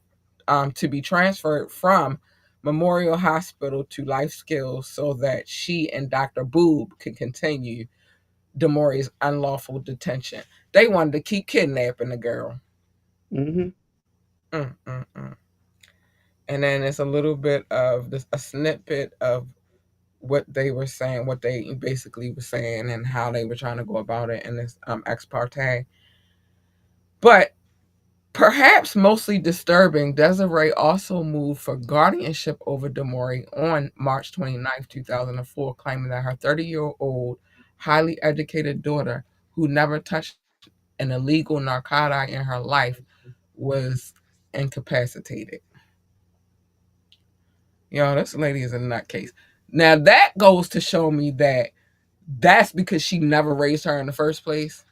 to be transferred from Memorial Hospital to Life Skills so that she and Dr. Boob could continue Demore's unlawful detention. They wanted to keep kidnapping the girl. Mm-hmm. Mm, mm, mm. And then it's a little bit of this, a snippet of what they were saying, what they basically were saying, and how they were trying to go about it in this ex parte. But perhaps mostly disturbing, Desiree also moved for guardianship over Demore on March 29th, 2004, claiming that her 30-year-old, highly educated daughter, who never touched an illegal narcotic in her life, was incapacitated. This lady is a nutcase. Now that goes to show me that that's because she never raised her in the first place.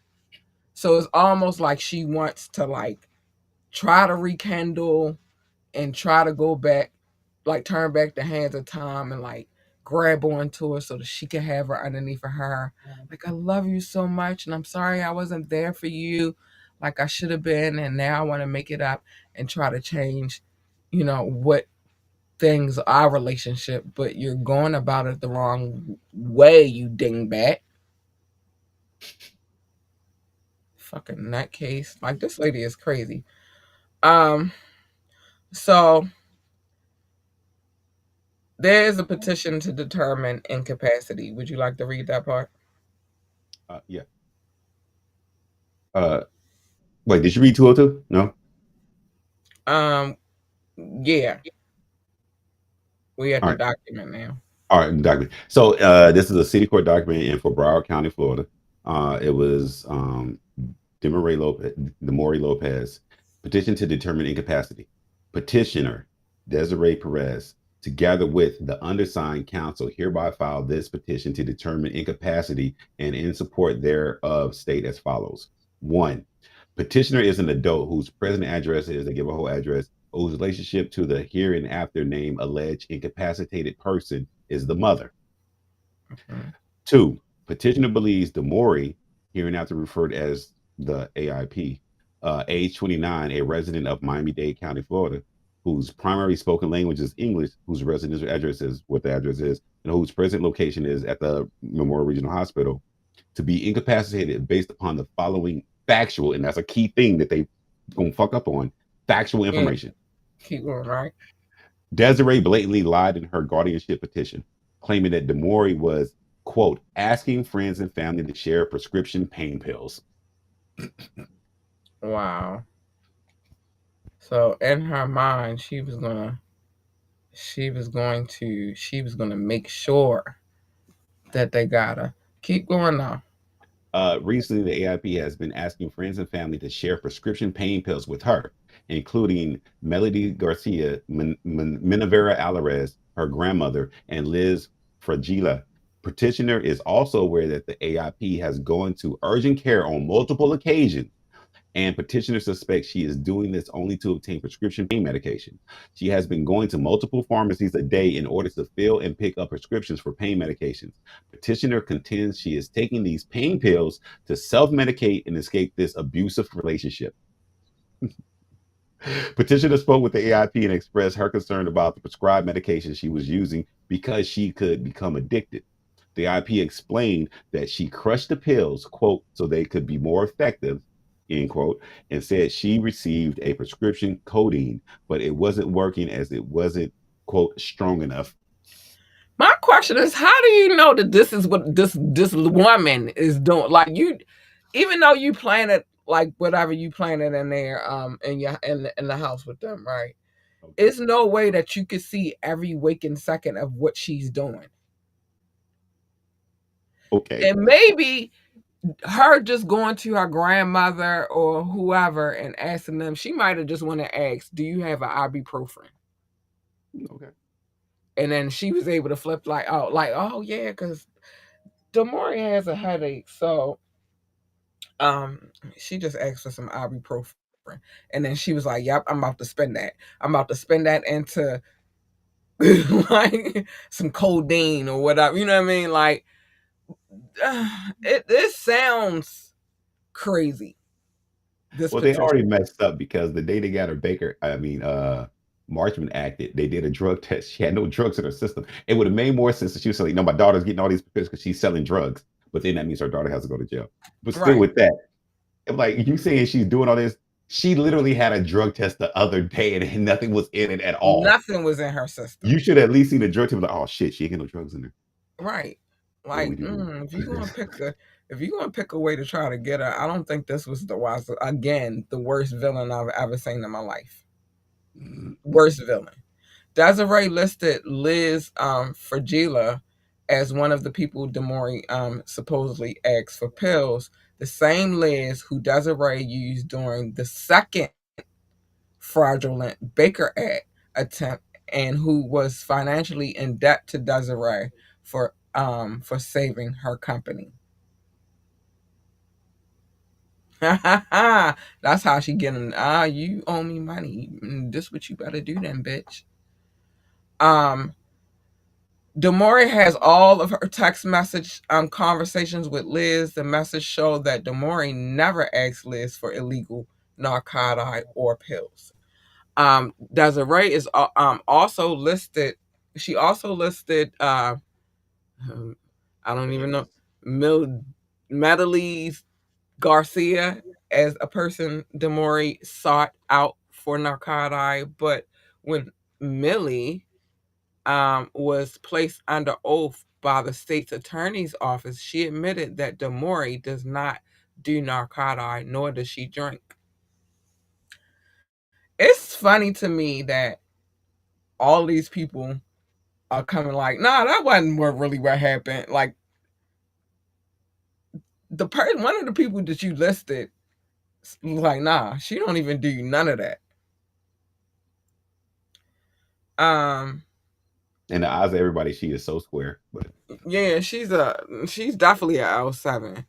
So it's almost like she wants to like try to rekindle and try to go back, like turn back the hands of time and like grab onto her so that she can have her underneath of her. Like, I love you so much and I'm sorry I wasn't there for you like I should have been. And now I want to make it up and try to change, what things our relationship, but you're going about it the wrong way, you dingbat. Fucking nutcase. Like this lady is crazy. Um, so there is a petition to determine incapacity. Would you like to read that part? Yeah. Uh, Wait, did you read 202? No? Um, yeah, we at All the right. document now. All right, document. So this is a city court document in for Broward County, Florida. It was Demoray Lopez, Demore Lopez, petition to determine incapacity. Petitioner Desiree Perez, together with the undersigned counsel, hereby file this petition to determine incapacity and in support thereof state as follows. One, petitioner is an adult whose present address is, they give a whole address, whose relationship to the here and after name alleged incapacitated person is the mother. Mhm. Two, petitioner believes Demori, hereinafter referred as the AIP, age 29, a resident of Miami-Dade County, Florida, whose primary spoken language is English, whose residential address is what the address is, and whose present location is at the Memorial Regional Hospital, to be incapacitated based upon the following factual, and that's a key thing that they gonna fuck up on, factual Yeah, information. keep going, right? Desiree blatantly lied in her guardianship petition, claiming that Demori was, quote, asking friends and family to share prescription pain pills. Wow. So in her mind, she was gonna make sure that they got her. Keep going now. Recently, the AIP has been asking friends and family to share prescription pain pills with her, including Melody Garcia, Minavera Alvarez, her grandmother, and Liz Fragila. Petitioner is also aware that the AIP has gone to urgent care on multiple occasions, and petitioner suspects she is doing this only to obtain prescription pain medication. She has been going to multiple pharmacies a day in order to fill and pick up prescriptions for pain medications. Petitioner contends she is taking these pain pills to self-medicate and escape this abusive relationship. Petitioner spoke with the AIP and expressed her concern about the prescribed medication she was using because she could become addicted. The IP explained that she crushed the pills, quote, so they could be more effective, end quote, and said she received a prescription codeine, but it wasn't working as it wasn't, quote, strong enough. My question is, how do you know that this is what this woman is doing? Like you, even though you planted like whatever you planted in there, in the house with them, right? Okay. It's no way that you could see every waking second of what she's doing. Okay. And maybe her just going to her grandmother or whoever and asking them, she might have just want to ask, "Do you have an ibuprofen?" Okay. And then she was able to flip oh yeah, because Demore has a headache, so she just asked for some ibuprofen, and then she was like, "Yep, I'm about to spend that. I'm about to spend that into like some codeine or whatever." You know what I mean? Like, it sounds crazy. This Well, they petition. already messed up because the day they got her Marchman acted, they did a drug test. She had no drugs in her system. It would have made more sense if she was saying, no, my daughter's getting all these pills because she's selling drugs. But then that means her daughter has to go to jail. But still Right. with that, like you saying she's doing all this, she literally had a drug test the other day and nothing was in it at all. Nothing was in her system. You should at least see the drug test like, oh shit, she ain't got no drugs in there. Right. What do we Like, do now? if you're gonna pick a way to try to get her, I don't think this was the wise again, the worst villain I've ever seen in my life. Worst villain. Desiree listed Liz Fragila as one of the people Demore supposedly asked for pills, the same Liz who Desiree used during the second fraudulent Baker Act attempt and who was financially in debt to Desiree for saving her company. That's how she getting. You owe me money. This what you better do then, bitch. Um, Demore has all of her text message conversations with Liz. The message showed that Demore never asked Liz for illegal narcotic or pills. Desiree is also listed. She also listed. I don't even know. Mil Madalise Garcia as a person Demore sought out for narcotic, but when Millie was placed under oath by the state's attorney's office, she admitted that Damori does not do narcotic, nor does she drink. It's funny to me that all these people are coming like, nah, that wasn't what happened. Like one of the people that you listed, like, nah, she don't even do none of that. Um, In the eyes of everybody, she is so square. But yeah, she's definitely a L7.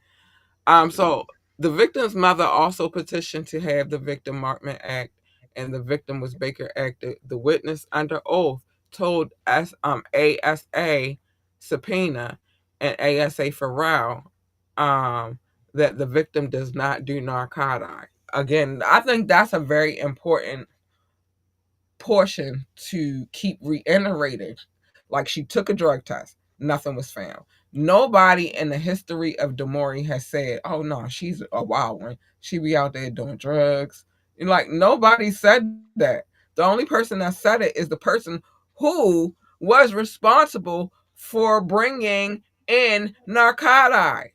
definitely, So the victim's mother also petitioned to have the Victim Markman Act, and the victim was Baker Act. The witness under oath told ASA subpoena and ASA Farrell that the victim does not do narcotic. Again, I think that's a very important portion to keep reiterating. Like, she took a drug test, nothing was found. Nobody in the history of Damori has said, "Oh no, she's a wild one. She be out there doing drugs." And like, nobody said that. The only person that said it is the person who was responsible for bringing in narcotic.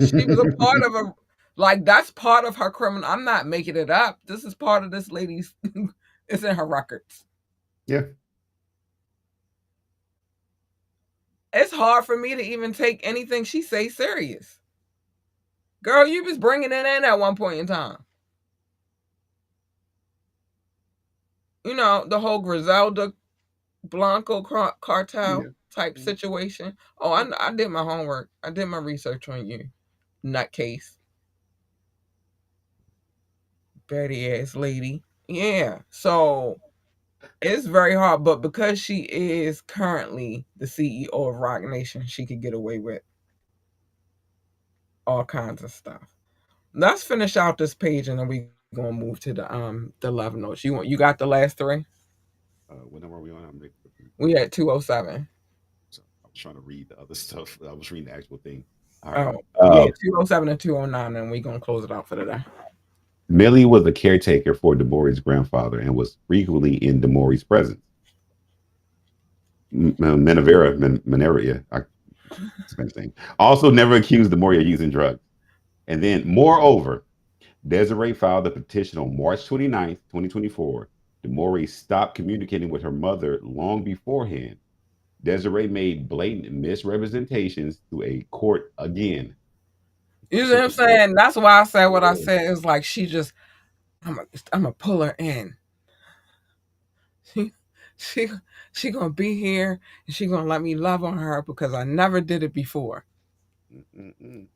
She was a part of a, like, that's part of her criminal. I'm not making it up. This is part of this lady's. It's in her records. yeah. It's hard for me to even take anything she say serious. Girl, you was bringing it in at one point in time. You know, the whole Griselda Blanco cartel Yeah. type Mhm. situation. Oh, I did my homework. I did my research on you, nutcase, Betty ass lady. Yeah. So it's very hard, but because she is currently the CEO of Rock Nation, she could get away with all kinds of stuff. Let's finish out this page and then we gonna move to the love notes. You got the last three? What number are we on? I'm making. We at 207. So I was trying to read the other stuff. I was reading the actual thing. All right. Oh yeah, 207 and 209, and we gonna close it out for today. Millie was a caretaker for DeMauri's grandfather and was frequently in DeMauri's presence. Menavera, yeah, Spanish name. Also, never accused DeMaury of using drugs. And then, moreover, Desiree filed a petition on March 29th, 2024. DeMaury stopped communicating with her mother long beforehand. Desiree made blatant misrepresentations to a court again. You see what Shit I'm was going saying? That's why I said what I on. said. It's like she just, I'm gonna pull her in. She, she, she gonna be here and she gonna let me love on her because I never did it before. Mm-mm-mm.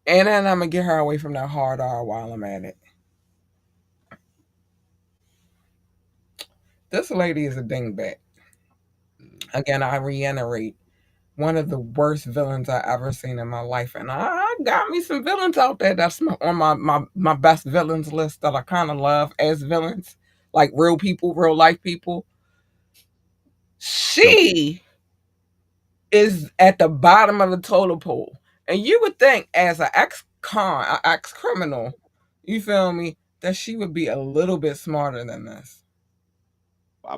And then I'm gonna get her away from that hard R while I'm at it. This lady is a dingbat. Again, I reiterate, one of the worst villains I ever seen in my life, and I got me some villains out there that's on my best villains list that I kind of love as villains, like real people, real life people. Tell She is at the bottom of the totem pole, and you would think as an ex criminal, you feel me, that she would be a little bit smarter than this.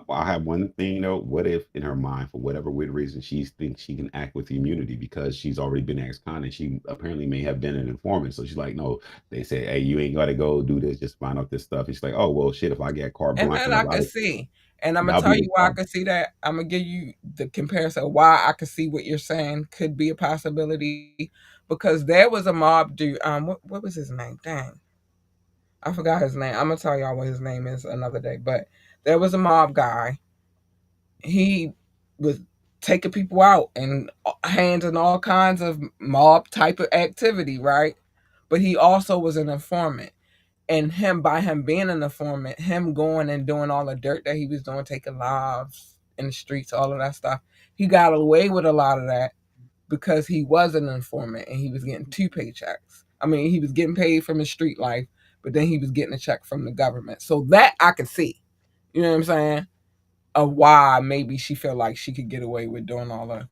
I have one thing though. What if in her mind, for whatever weird reason, she thinks she can act with immunity because she's already been ex-con and she apparently may have been an informant. So she's like, no, they say, hey, you ain't got to go do this. Just find out this stuff. And she's like, oh well, shit. If I get carte And blanche that and I allow could this, see. And I'm gonna that'll tell be you the why I problem. could see that. I'm gonna give you the comparison of why I could see what you're saying could be a possibility. Because there was a mob dude. What was his name? Dang, I forgot his name. I'm gonna tell y'all what his name is another day. But there was a mob guy. He was taking people out and hands in all kinds of mob type of activity, right? But he also was an informant, and him by him being an informant, him going and doing all the dirt that he was doing, taking lives in the streets, all of that stuff, he got away with a lot of that because he was an informant and he was getting two paychecks. I mean, he was getting paid from his street life, but then he was getting a check from the government. So that I could see, you know what I'm saying, of why maybe she felt like she could get away with doing all the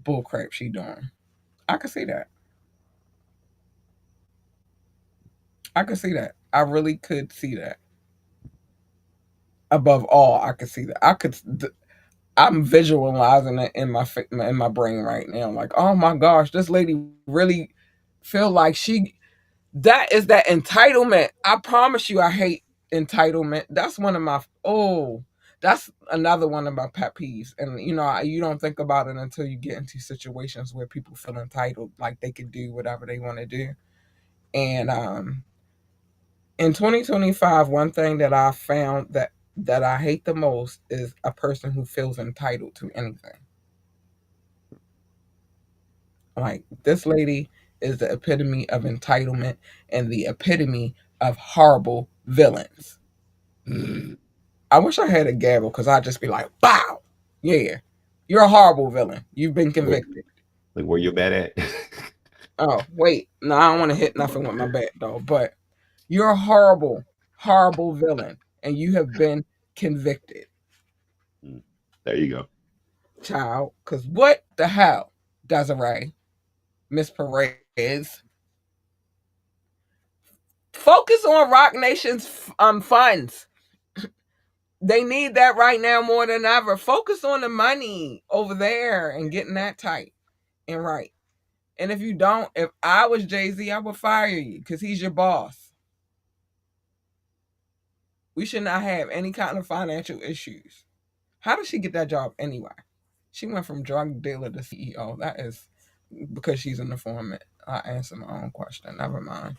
bull crap she doing. I could see that. I could see that. I really could see that. Above all, I could see that. I'm visualizing it in in my brain right now. Like, oh my gosh, this lady really feel like she. That is that entitlement. I promise you, I hate entitlement. That's one of my That's another one of my pet peeves. And you don't think about it until you get into situations where people feel entitled, like they can do whatever they want to do. And in 2025, one thing that I found that I hate the most is a person who feels entitled to anything. Like this lady is the epitome of entitlement and the epitome of horrible villains. I wish I had a gavel because I'd just be like, "Bow, yeah, you're a horrible villain. You've been Where, convicted." like where you're bad at. Oh wait, no, I don't want to hit nothing with my bat though. But you're a horrible, horrible villain, and you have been convicted, Mm, there you go. child. Because what the hell, Desiree, Miss Perez, focus on Rock Nation's funds. They need that right now more than ever. Focus on the money over there and getting that tight and right. And if you don't, if I was Jay-Z, I would fire you because he's your boss. We should not have any kind of financial issues. How did she get that job anyway? She went from drug dealer to CEO. That is because she's an informant. I answered my own question. Never mind.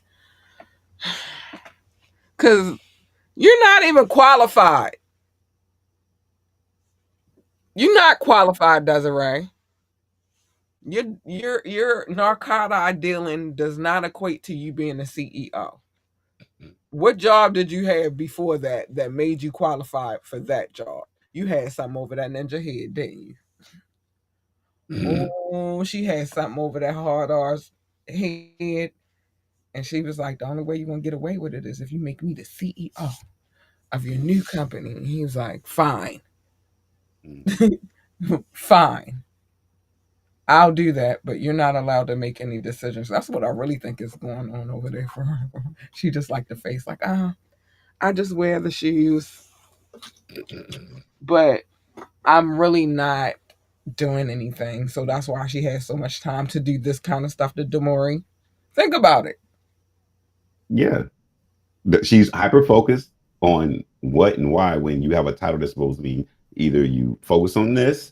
Because you're not even qualified. You're not qualified, Desiree. Your narcotic dealing does not equate to you being a CEO. What job did you have before that made you qualified for that job? You had something over that ninja head, didn't you? Oh, she had something over that hard R's head, and she was like, "The only way you're gonna get away with it is if you make me the CEO of your new company." And he was like, "Fine, fine, I'll do that, but you're not allowed to make any decisions." That's what I really think is going on over there for her. She just like the face, like, I just wear the shoes, but I'm really not doing anything. So that's why she has so much time to do this kind of stuff to Demori. Think about it. Yeah, she's hyper focused on what and why when you have a title that's supposed to be either you focus on this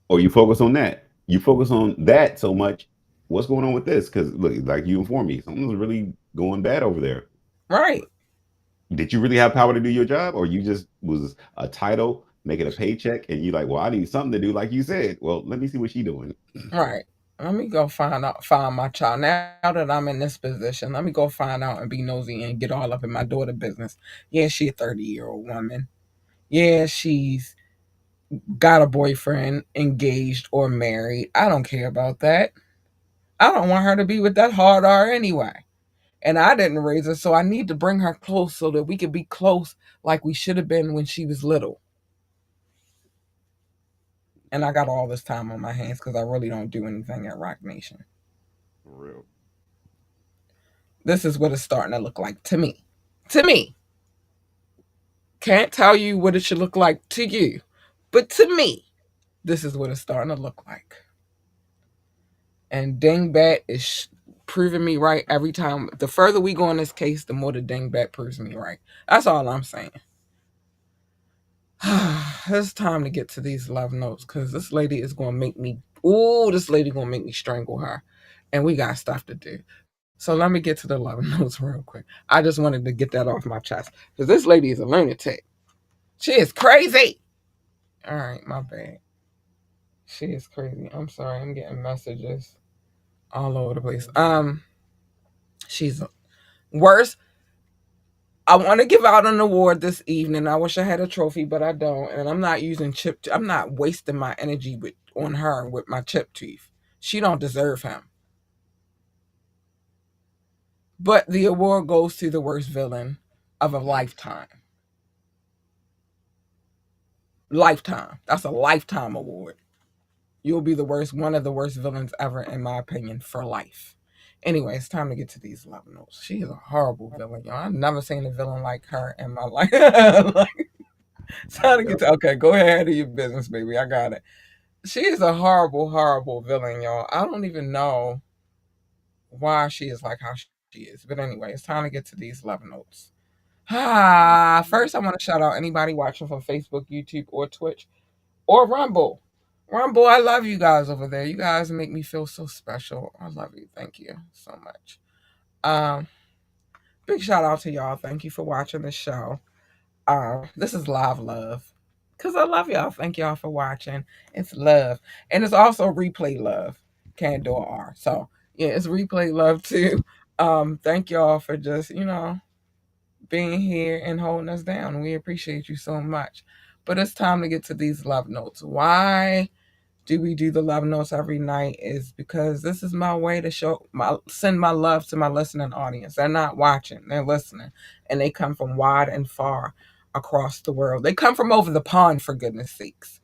or you focus on that. You focus on that so much. What's going on with this? Because look, like you informed me, something's really going bad over there. Right, Did you really have power to do your job, or you just was a title making a paycheck, and you like, well, I need something to do, like you said. Well, let me see what she doing. right. Let me go find my child. Now that I'm in this position, let me go find out and be nosy and get all up in my daughter business. Yeah, she a 30-year-old woman. Yeah, she's got a boyfriend, engaged or married. I don't care about that. I don't want her to be with that hard R anyway. And I didn't raise her, so I need to bring her close so that we could be close like we should have been when she was little. And I got all this time on my hands because I really don't do anything at Rock Nation. For real. This is what it's starting to look like to me. To me. Can't tell you what it should look like to you. But to me, this is what it's starting to look like. And Dingbat is proving me right every time. The further we go in this case, the more the Dingbat proves me right. That's all I'm saying. It's time to get to these love notes because this lady is going to make me. Ooh, this lady going to make me strangle her. And we got stuff to do. So let me get to the love notes real quick. I just wanted to get that off my chest because this lady is a lunatic. She is crazy. All right, my bad. She is crazy. I'm sorry. I'm getting messages all over the place. She's worse. I want to give out an award this evening. I wish I had a trophy, but I don't. And I'm not using chip. I'm not wasting my energy on her with my chip teeth. She don't deserve him. But the award goes to the worst villain of a lifetime. Lifetime. That's a lifetime award. You'll be the worst, one of the worst villains ever, in my opinion, for life. Anyway, it's time to get to these love notes. She is a horrible villain, y'all. I've never seen a villain like her in my life. Like, It's time to get to okay. Go ahead of your business, baby. I got it. She is a horrible, horrible villain, y'all. I don't even know why she is like how she is. But anyway, it's time to get to these love notes. First, I want to shout out anybody watching from Facebook, YouTube, or Twitch, or Rumble. Rumble, I love you guys over there. You guys make me feel so special. I love you. Thank you so much. Um, Big shout out to y'all. Thank you for watching the show. This is live love. Cause I love y'all. Thank y'all for watching. It's love. And it's also replay love. Can't do a R. So yeah, it's replay love too. Thank y'all for just, being here and holding us down. We appreciate you so much. But it's time to get to these love notes. Why do we do the love notes every night? Is because this is my way to send my love to my listening audience. They're not watching, they're listening. And they come from wide and far across the world. They come from over the pond, for goodness sakes.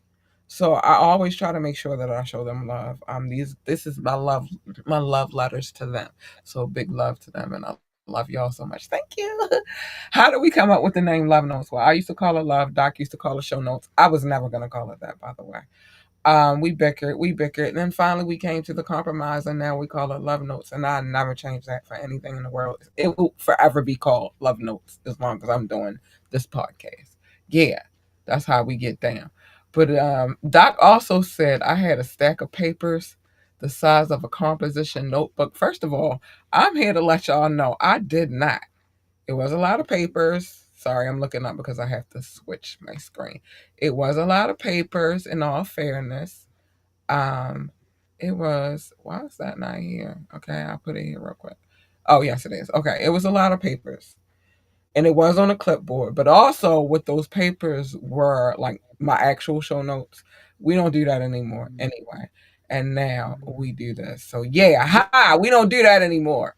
So I always try to make sure that I show them love. This is my love letters to them. So big love to them, and I love y'all so much. Thank you. How did we come up with the name Love Notes? Well, I used to call it Love. Doc used to call it Show Notes. I was never gonna call it that, by the way. We bickered, and then finally we came to the compromise, and now we call it Love Notes. And I never change that for anything in the world. It will forever be called Love Notes as long as I'm doing this podcast. Yeah, that's how we get down. But Doc also said I had a stack of papers the size of a composition notebook. First of all, I'm here to let y'all know I did not. It was a lot of papers. Sorry, I'm looking up because I have to switch my screen. It was a lot of papers, in all fairness. Um, it was, why is that not here? Okay, I'll put it here real quick. Oh, yes, it is. Okay, it was a lot of papers. And it was on a clipboard. But also, with those papers were like my actual show notes. We don't do that anymore anyway. And now we do this. So, yeah, we don't do that anymore.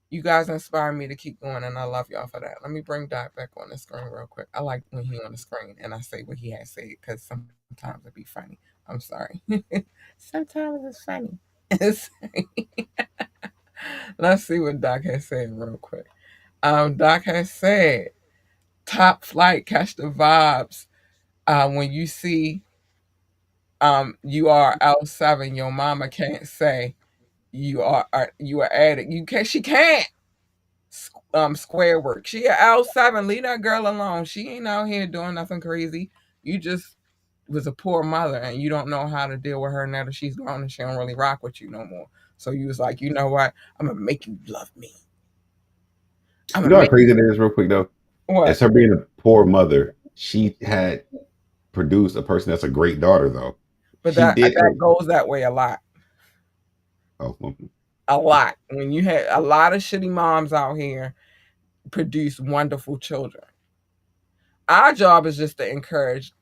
You guys inspire me to keep going, and I love y'all for that. Let me bring Doc back on the screen real quick. I like when he on the screen and I say what he has said because sometimes it be funny. I'm sorry. Sometimes it's funny. Let's see what Doc has said real quick. Doc has said, "Top flight, catch the vibes. When you see you are L7, your mama can't say you are addict. You can't. She can't." Square work. She a L7. Leave that girl alone. She ain't out here doing nothing crazy. You just was a poor mother and you don't know how to deal with her now that she's gone and she don't really rock with you no more. So you was like, you know what? I'm gonna make you love me. I'm You gonna know how make crazy that is, real quick though. what? As her being a poor mother, she had produced a person that's a great daughter though. But She that did. that goes that way a lot. Oh, well, A lot. When you had a lot of shitty moms out here produce wonderful children. Our job is just to encourage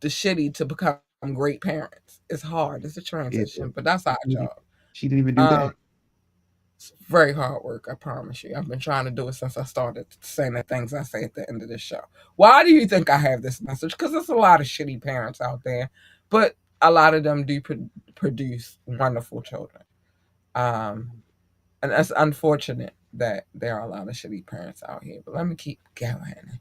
the shitty to become great parents. It's hard. It's a It transition, but that's our job. she didn't even do Um, that. it's very hard work, I promise you. I've been trying to do it since I started saying the things I say at the end of this show. Why do you think I have this message? Because there's a lot of shitty parents out there, but a lot of them do produce wonderful children. Um, and that's unfortunate that there are a lot of shitty parents out here. But let me keep going.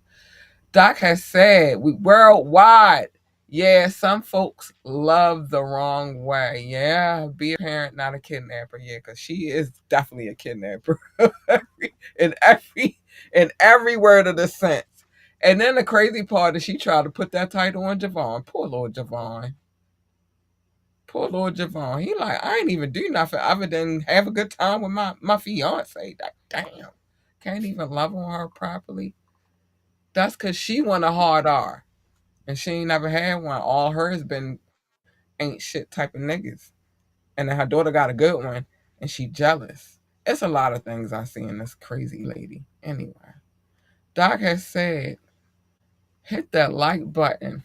Doc has said we worldwide. Yeah, some folks love the wrong way. Yeah, be a parent, not a kidnapper. Yeah, because she is definitely a kidnapper in every in every word of the sense. And then the crazy part is she tried to put that title on Javon. Poor Lord Javon. Poor Lord Javon. He like, I ain't even do nothing other than have a good time with my fiance. Like, damn. Can't even love on her properly. That's because she want a hard R. And she ain't never had one. All hers been ain't shit type of niggas. And then her daughter got a good one, and she jealous. It's a lot of things I see in this crazy lady. Anyway, Doc has said, hit that like button.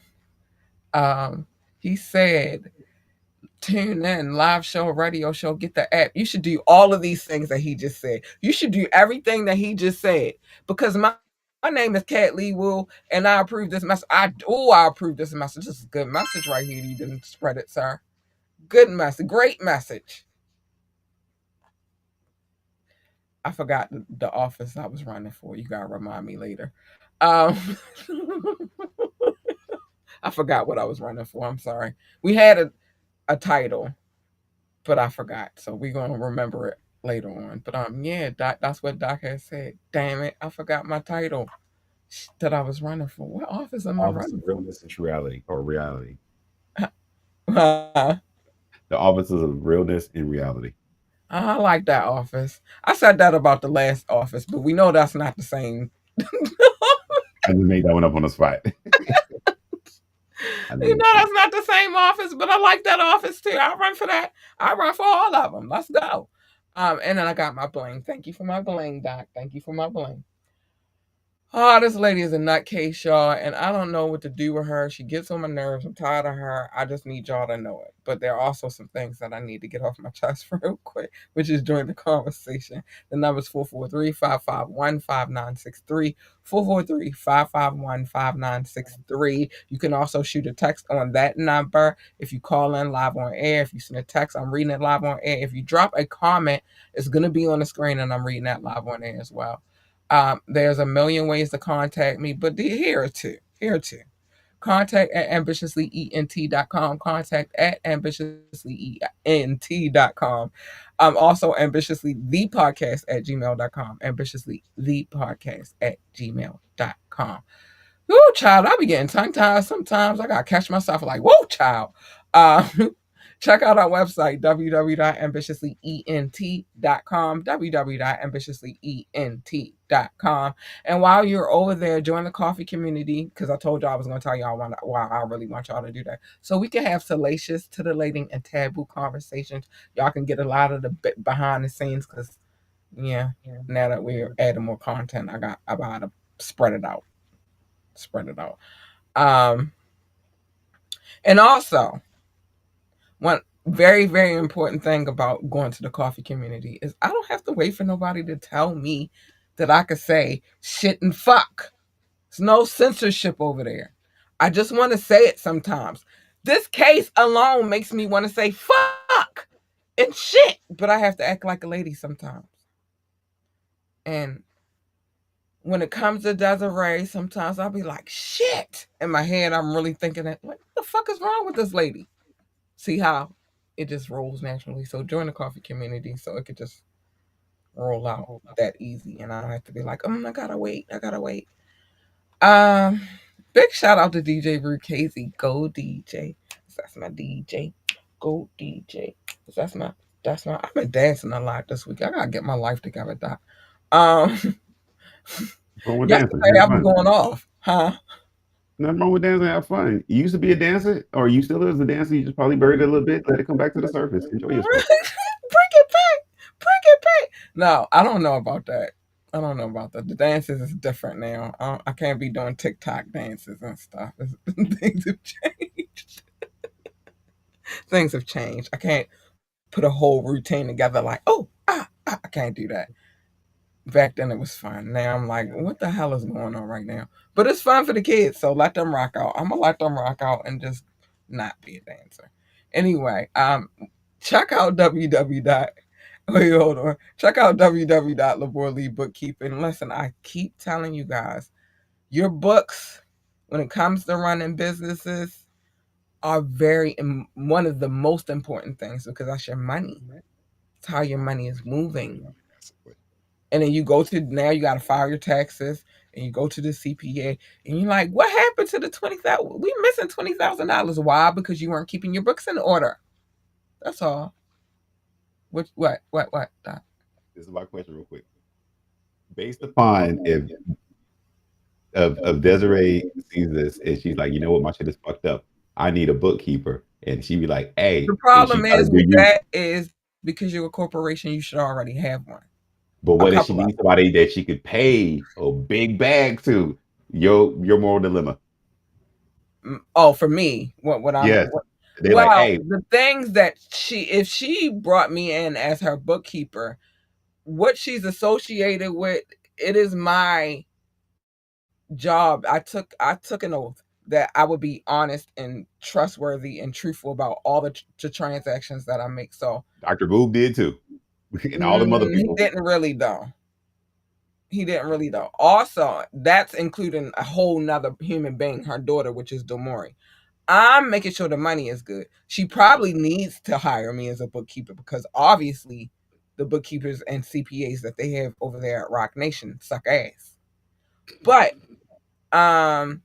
Um, he said, tune in, live show, radio show, get the app. You should do all of these things that he just said. You should do everything that he just said because my name is Cat Lee Wu, and I approve this message. I approve this message. This is a good message right here. You didn't spread it, sir. Good message, great message. I forgot the office I was running for. You gotta remind me later. Um, I forgot what I was running for. I'm sorry. We had a title, but I forgot. So we're gonna remember it later on. But yeah, that's what Doc has said. Damn it, I forgot my title that I was running for. What office am I Office running of Realness and Reality, or Reality. for? The offices of realness and reality. I like that office. I said that about the last office, but we know that's not the same. I just made that one up on the spot. I You know. know that's not the same office, but I like that office too. I run for that. I run for all of them. Let's go. And then I got my bling. Thank you for my bling, Doc. Thank you for my bling. Oh, this lady is a nutcase, y'all, and I don't know what to do with her. She gets on my nerves. I'm tired of her. I just need y'all to know it. But there are also some things that I need to get off my chest real quick, which is during the conversation. The number is 443-551-5963. 443-551-5963. You can also shoot a text on that number if you call in live on air. If you send a text, I'm reading it live on air. If you drop a comment, it's going to be on the screen, and I'm reading that live on air as well. There's a million ways to contact me, but here are two. Here are two. Contact at ambitiouslyent.com. Contact at ambitiouslyent.com. Also ambitiously the podcast at gmail.com. Ambitiously the podcast at gmail.com. Woo, child, I be getting tongue tied sometimes. I gotta catch myself like, whoa, child. Um, check out our website, www.ambitiouslyent.com, www.ambitiouslyent.com. And while you're over there, join the coffee community, because I told y'all I was going to tell y'all why I really want y'all to do that. So we can have salacious, titillating, and taboo conversations. Y'all can get a lot of the behind the scenes, because, yeah, now that we're adding more content, I got to spread it out. Spread it out. Um, and also, one very, very important thing about going to the coffee community is I don't have to wait for nobody to tell me that I could say shit and fuck. There's no censorship over there. I just want to say it sometimes. This case alone makes me want to say fuck and shit, but I have to act like a lady sometimes. And when it comes to Desiree, sometimes I'll be like, shit. In my head, I'm really thinking that, like, what the fuck is wrong with this lady? See how it just rolls naturally. So join the coffee community so it could just roll out that easy. And I don't have to be like, I gotta wait. I gotta wait. Um, Big shout out to DJ Casey. Go DJ. That's my DJ. Go DJ. That's my I've been dancing a lot this week. I gotta get my life together, Doc. Um Wrong with dancing. Yesterday Have I was fun. going off. Huh? Nothing wrong with dancing. Have fun. You used to be a dancer, or you still is a dancer. You just probably buried it a little bit. Let it come back to the surface. Enjoy Bring yourself. it back. No, I don't know about that. I don't know about that. The dances is different now. I can't be doing TikTok dances and stuff. Things have changed. Things have changed. I can't put a whole routine together like, oh, I can't do that. Back then it was fun. Now I'm like, what the hell is going on right now? But it's fun for the kids, so let them rock out. I'm gonna let them rock out and just not be a dancer. Anyway, check out www. Wait, hold on. Check out www.Labor Bookkeeping. Listen, I keep telling you guys, your books, when it comes to running businesses, are one of the most important things because that's your money. It's how your money is moving. And then you go to now you got to file your taxes, and you go to the CPA, and you're like, what happened to the 20,000? We missing $20,000. Why? Because you weren't keeping your books in order. That's all. What? Doc? This is my question, real quick. Based upon if Desiree sees this and she's like, you know what, my shit is fucked up. I need a bookkeeper, and she'd be like, The hey, and she problem try to is do with you. that is because you're a corporation, you should already have one. But A what if she couple of needs somebody that she could pay a big bag to? Your moral dilemma. them. Oh, for me, what I'm Yes. They're like, well, hey, the things that if she brought me in as her bookkeeper, what she's associated with, it is my job. I took an oath that I would be honest and trustworthy and truthful about all the transactions that I make. So Dr. Boob did too. And all them other he people. didn't really though. He didn't really though. Also, that's including a whole nother human being, her daughter, which is Domori. I'm making sure the money is good. She probably needs to hire me as a bookkeeper because obviously the bookkeepers and CPAs that they have over there at ROC Nation suck ass. But um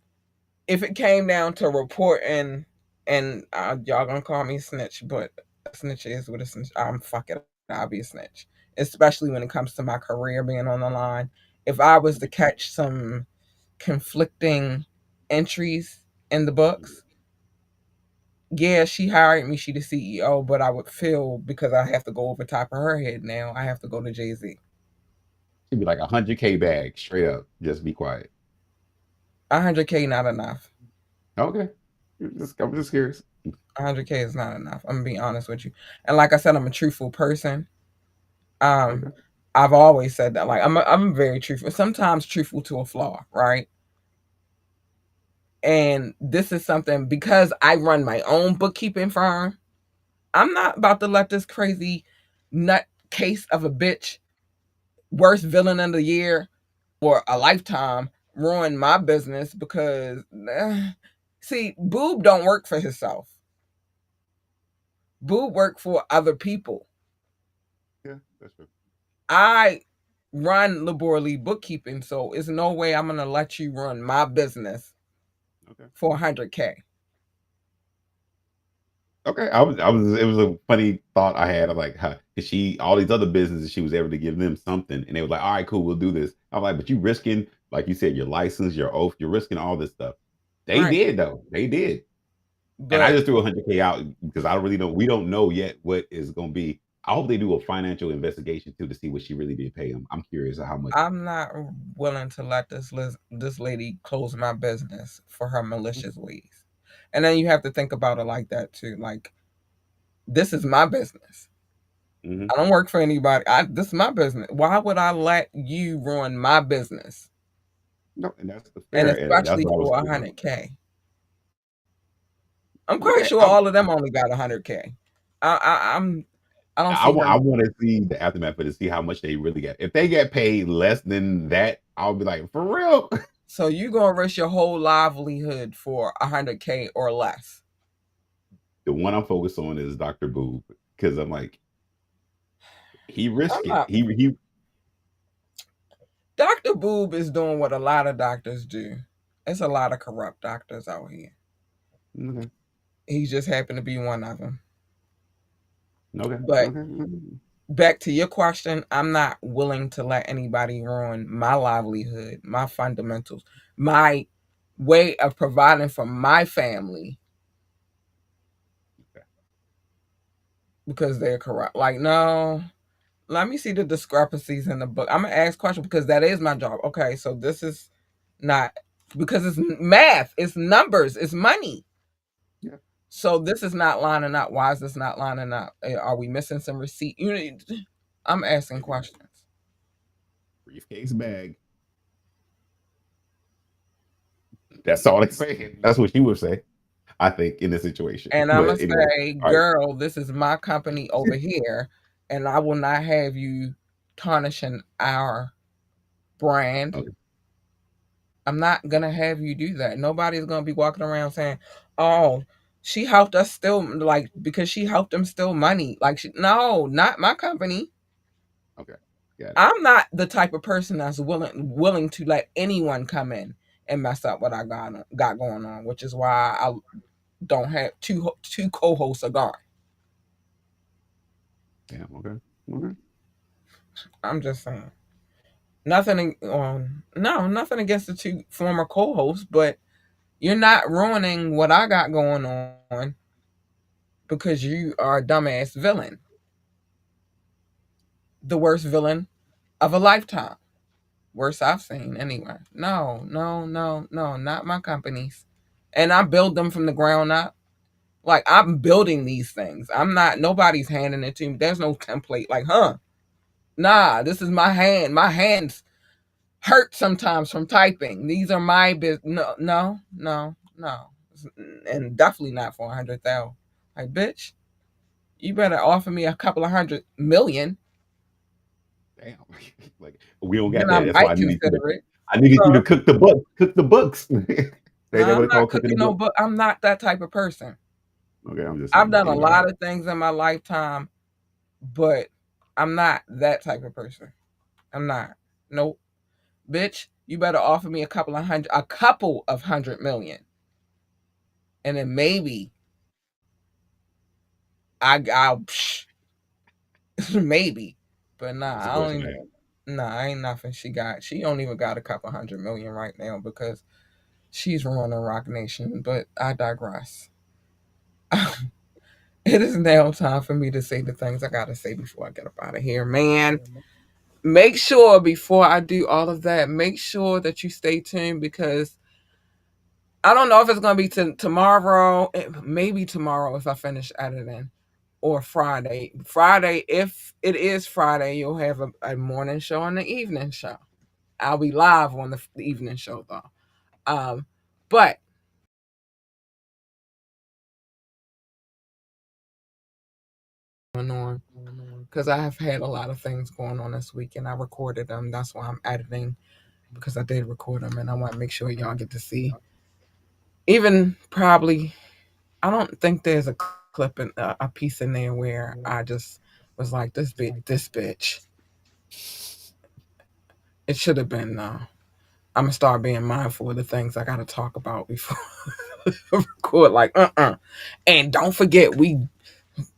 if it came down to reporting, and y'all gonna call me a snitch, but a snitch is what a snitch. I'm fuck it. I'll be a snitch, especially when it comes to my career being on the line. If I was to catch some conflicting entries in the books, yeah, she hired me. She the CEO, but I would feel because I have to go over top of her head now. I have to go to Jay-Z. She'd be like 100K bag, straight up. Just be quiet. 100K not enough. Okay. I'm just curious. 100K is not enough. I'm gonna be honest with you. And like I said, I'm a truthful person. Um, Okay. I've always said that. Like I'm very truthful. Sometimes truthful to a flaw, right? And this is something because I run my own bookkeeping firm. I'm not about to let this crazy nut case of a bitch, worst villain of the year or a lifetime, ruin my business because see, Boob don't work for himself. Boob work for other people. Yeah, that's true. I run laboriously bookkeeping, so there's no way I'm gonna let you run my business Okay. for 100K. Okay. It was a funny thought I had. I'm like, huh, cause all these other businesses, she was able to give them something. And they were like, all right, cool, we'll do this. I'm like, but you risking, like you said, your license, your oath, you're risking all this stuff. They Right. did though. They did. And I But just threw 100K out because I don't really know. We don't know yet what is going to be. I hope they do a financial investigation too to see what she really did pay him. I'm curious of how much. I'm not willing to let this lady close my business for her malicious ways. And then you have to think about it like that too. Like this is my business. Mm-hmm. I don't work for anybody. This is my business. Why would I let you ruin my business? No, and that's the And fair, and that's especially what I was for curious. 100K. I'm quite Okay, sure all of them only got 100K. I'm I don't see her. I want to see the aftermath for to see how much they really get. If they get paid less than that, I'll be like, for real. So you gonna risk your whole livelihood for 100K or less? The one I'm focused on is Dr. Boob because I'm like, he I'm risked it. not. He Dr. Boob is doing what a lot of doctors do. It's a lot of corrupt doctors out here. okay, He just happened to be one of them. okay, But okay. Mhm. back to your question, I'm not willing to let anybody ruin my livelihood, my fundamentals, my way of providing for my family because they're corrupt. Like, no, let me see the discrepancies in the book. I'm gonna ask questions because that is my job. Okay, so this is not because it's math, it's numbers, it's money. Yeah. So this is not lining up. Why is this not lining up? Are we missing some receipt? I'm asking Maybe questions. briefcase bag. That's all they say. That's what she would say. I think in this situation. And I'm gonna But anyway, say, all right. girl, this is my company over here, and I will not have you tarnishing our brand. Okay. I'm not gonna have you do that. Nobody's gonna be walking around saying, "Oh, she helped us steal," like because she helped them steal money. Like, no, not my company. Okay. Got it. I'm not the type of person that's willing to let anyone come in and mess up what I got going on, which is why I don't have two co-hosts are gone. Yeah. Okay. Okay. I'm just saying. Nothing no, nothing against the two former co-hosts, but you're not ruining what I got going on because you are a dumbass villain. The worst villain of a lifetime. Worst I've seen anyway. No, no, no, no, not my companies. And I build them from the ground up. Like I'm building these things. I'm not nobody's handing it to me. There's no template like, huh? Nah, this is my hand. My hands hurt sometimes from typing. These are my business. No, no, no, no. And definitely not for 100,000. Like, bitch, you better offer me a couple of 100 million. Damn. Like we don't got Then I that. That's why might consider it. I needed you Huh? to cook the book. Cook the books. They Nah, never I'm they call not cooking the cooking no book. book. I'm not that type of person. Okay, I'm just I've saying. done a Anyway. lot of things in my lifetime, but I'm not that type of person. I'm not. Nope. Bitch, you better offer me a couple of 100 million. And then maybe I'll maybe. But nah, That's the I don't question I even have. nah, ain't nothing she got. She don't even got a couple 100 million right now because she's running Rock Nation. But I digress. It is now time for me to say the things I gotta say before I get up out of here, man. Make sure before I do all of that, make sure that you stay tuned because I don't know if it's gonna be tomorrow, maybe tomorrow if I finish editing, or Friday. Friday, if it is Friday, you'll have a morning show and an evening show. I'll be live on the evening show though. But going on because I have had a lot of things going on this week and I recorded them. That's why I'm editing because I did record them and I want to make sure y'all get to see. Even probably, I don't think there's a clip in a piece in there where I just was like, this bitch. It should have been. I'm gonna start being mindful of the things I gotta talk about before I record. Like, and don't forget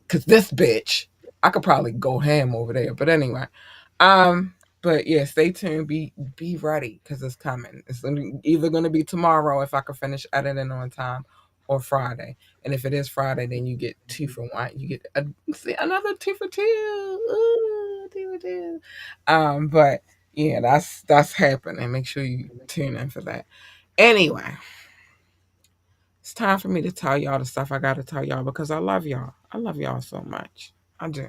cause this bitch, I could probably go ham over there. But anyway, um, but yeah, stay tuned. Be ready because it's coming. It's either gonna be tomorrow if I can finish editing on time, or Friday. And if it is Friday, then you get 2 for 1. You get see another 2 for 2. Ooh, 2 for 2. But yeah, that's happening. Make sure you tune in for that. Anyway, it's time for me to tell y'all the stuff I gotta tell y'all because I love y'all. I love y'all so much. I do.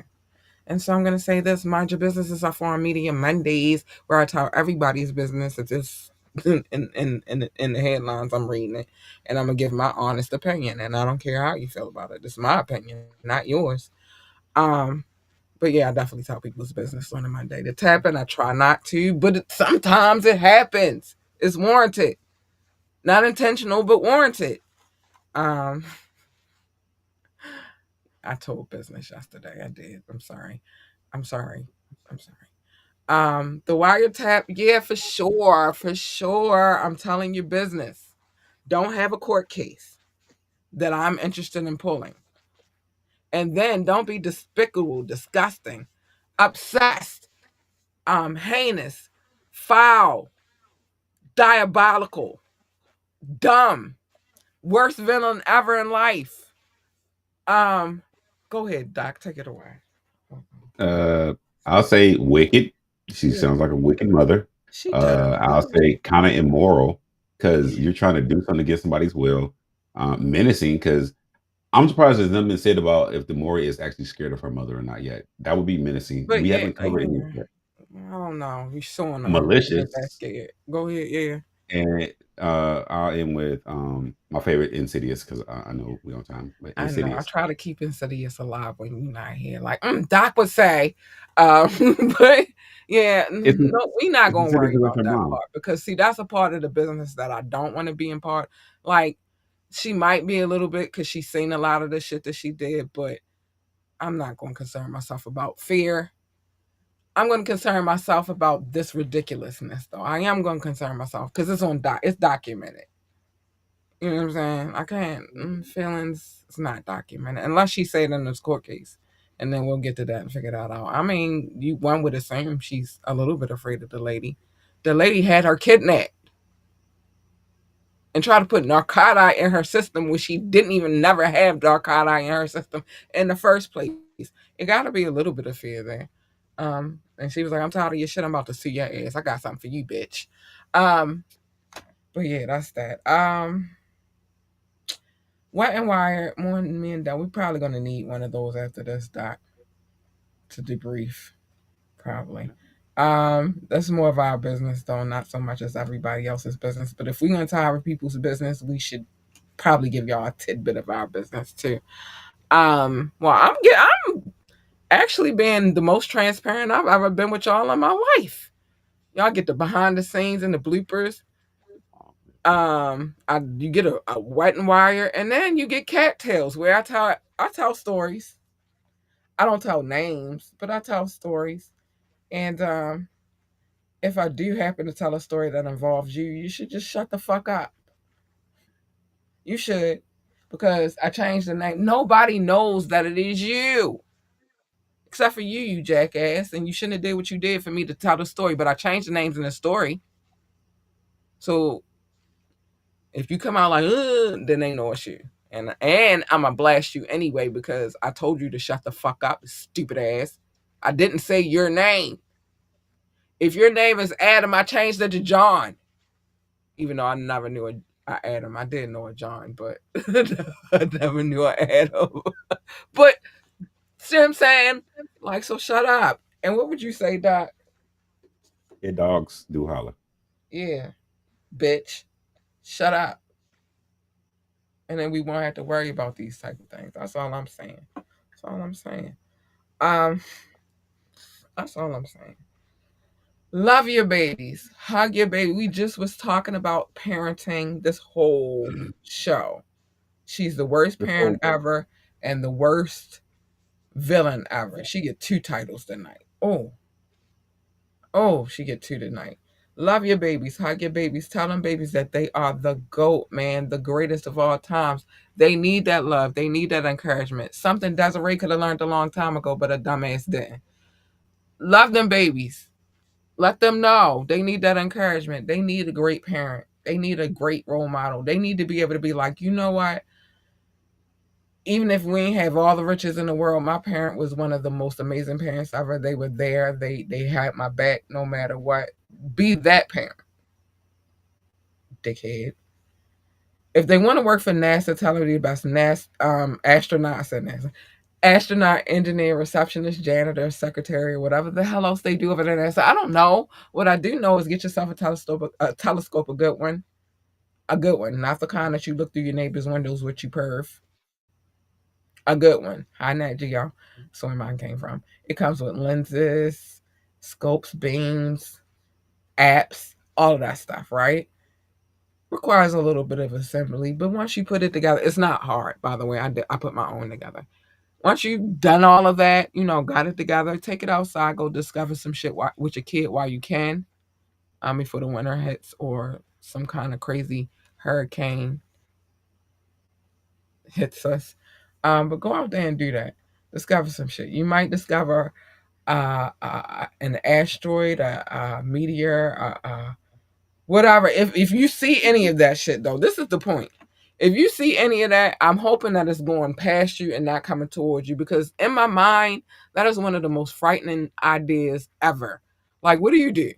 And so I'm gonna say this: mind your business is our foreign media Mondays, where I tell everybody's business. It's just in the headlines I'm reading it, and I'm gonna give my honest opinion. And I don't care how you feel about it. It's my opinion, not yours. Um, but yeah, I definitely tell people's business on a Monday. The tapping, I try not to, but sometimes it happens. It's warranted, not intentional, but warranted. Um, I told business yesterday. I did. I'm sorry. I'm sorry. I'm sorry. The wiretap, yeah, for sure, for sure. I'm telling you, business. Don't have a court case that I'm interested in pulling. And then don't be despicable, disgusting, obsessed, heinous, foul, diabolical, dumb, worst villain ever in life. Um, Go ahead, Doc, take it away. Go ahead. I'll say wicked. She Yeah, sounds like a wicked mother. she does. I'll say kind of immoral because you're trying to do something against somebody's will. Menacing because I'm surprised there's nothing been said about if the Maury is actually scared of her mother or not yet. That would be menacing. But We yeah, haven't covered any of that. I don't know. He's showing her that that's Malicious. scared. Go ahead, yeah. And I'll end with my favorite Insidious because I know we on time, but I know. I Insidious. try to keep Insidious alive when you're not here. Like Doc would say. Um, but yeah, It's no, we not it's gonna Insidious worry with about her that mom. part because see, that's a part of the business that I don't want to be in part. Like she might be a little bit because she's seen a lot of the shit that she did, but I'm not gonna concern myself about fear. I'm gonna concern myself about this ridiculousness though. I am gonna concern myself because it's documented. You know what I'm saying? I can't feelings. It's not documented unless she said in this court case, and then we'll get to that and figure that out. I mean, one would assume she's a little bit afraid of the lady. The lady had her kidnapped and tried to put narcotic in her system when she didn't even never have narcotic in her system in the first place. It got to be a little bit of fear there. And she was like, "I'm tired of your shit. I'm about to sue your ass. I got something for you, bitch." Um, but yeah, that's that. Wet and Wired, more than me and Dad. We're probably gonna need one of those after this, Doc, to debrief. Probably. That's more of our business though, not so much as everybody else's business. But if we're gonna tie other people's business, we should probably give y'all a tidbit of our business too. Well, I'm actually being the most transparent I've ever been with y'all in my life. Y'all get the behind the scenes and the bloopers. You get a Wet and Wire, and then you get cattails where I tell stories. I don't tell names, but I tell stories. And if I do happen to tell a story that involves you, you should just shut the fuck up. You should, because I changed the name. Nobody knows that it is you, except for you jackass. And you shouldn't have did what you did for me to tell the story. But I changed the names in the story, so if you come out like, then they know it's you. And I'm gonna blast you anyway because I told you to shut the fuck up, stupid ass. I didn't say your name. If your name is Adam, I changed it to John. Even though I never knew a Adam. I did know a John, but I never knew a Adam. But see what I'm saying? Like, so shut up. And what would you say, Doc? Your dogs do holler. Yeah, bitch. Shut up. And then we won't have to worry about these type of things. That's all I'm saying. That's all I'm saying. Um, that's all I'm saying. Love your babies. Hug your baby. We just was talking about parenting this whole show. She's the worst This parent whole ever and the worst villain ever. She get two titles tonight. Oh, she get two tonight. Love your babies. Hug your babies. Tell them babies that they are the GOAT, man, the greatest of all times. They need that love. They need that encouragement. Something Desiree could have learned a long time ago, but a dumbass didn't. Love them babies. Let them know they need that encouragement. They need a great parent. They need a great role model. They need to be able to be like, you know what? Even if we ain't have all the riches in the world, my parent was one of the most amazing parents ever. They were there. They had my back no matter what. Be that parent, dickhead. If they want to work for NASA, tell them the best NASA astronaut. I said NASA. Astronaut, engineer, receptionist, janitor, secretary, whatever the hell else they do over there. NASA. I don't know. What I do know is get yourself a a good one, not the kind that you look through your neighbor's windows with you perv. A good one. High net y'all. That's where mine came from. It comes with lenses, scopes, beams, apps, all of that stuff, right? Requires a little bit of assembly, but once you put it together, it's not hard, by the way. I put my own together. Once you've done all of that, got it together, take it outside, go discover some shit with your kid while you can, before the winter hits or some kind of crazy hurricane hits us. But go out there and do that. Discover some shit. You might discover an asteroid, a meteor, whatever. If you see any of that shit, though, this is the point. If you see any of that, I'm hoping that it's going past you and not coming towards you, because in my mind, that is one of the most frightening ideas ever. Like, what do you do?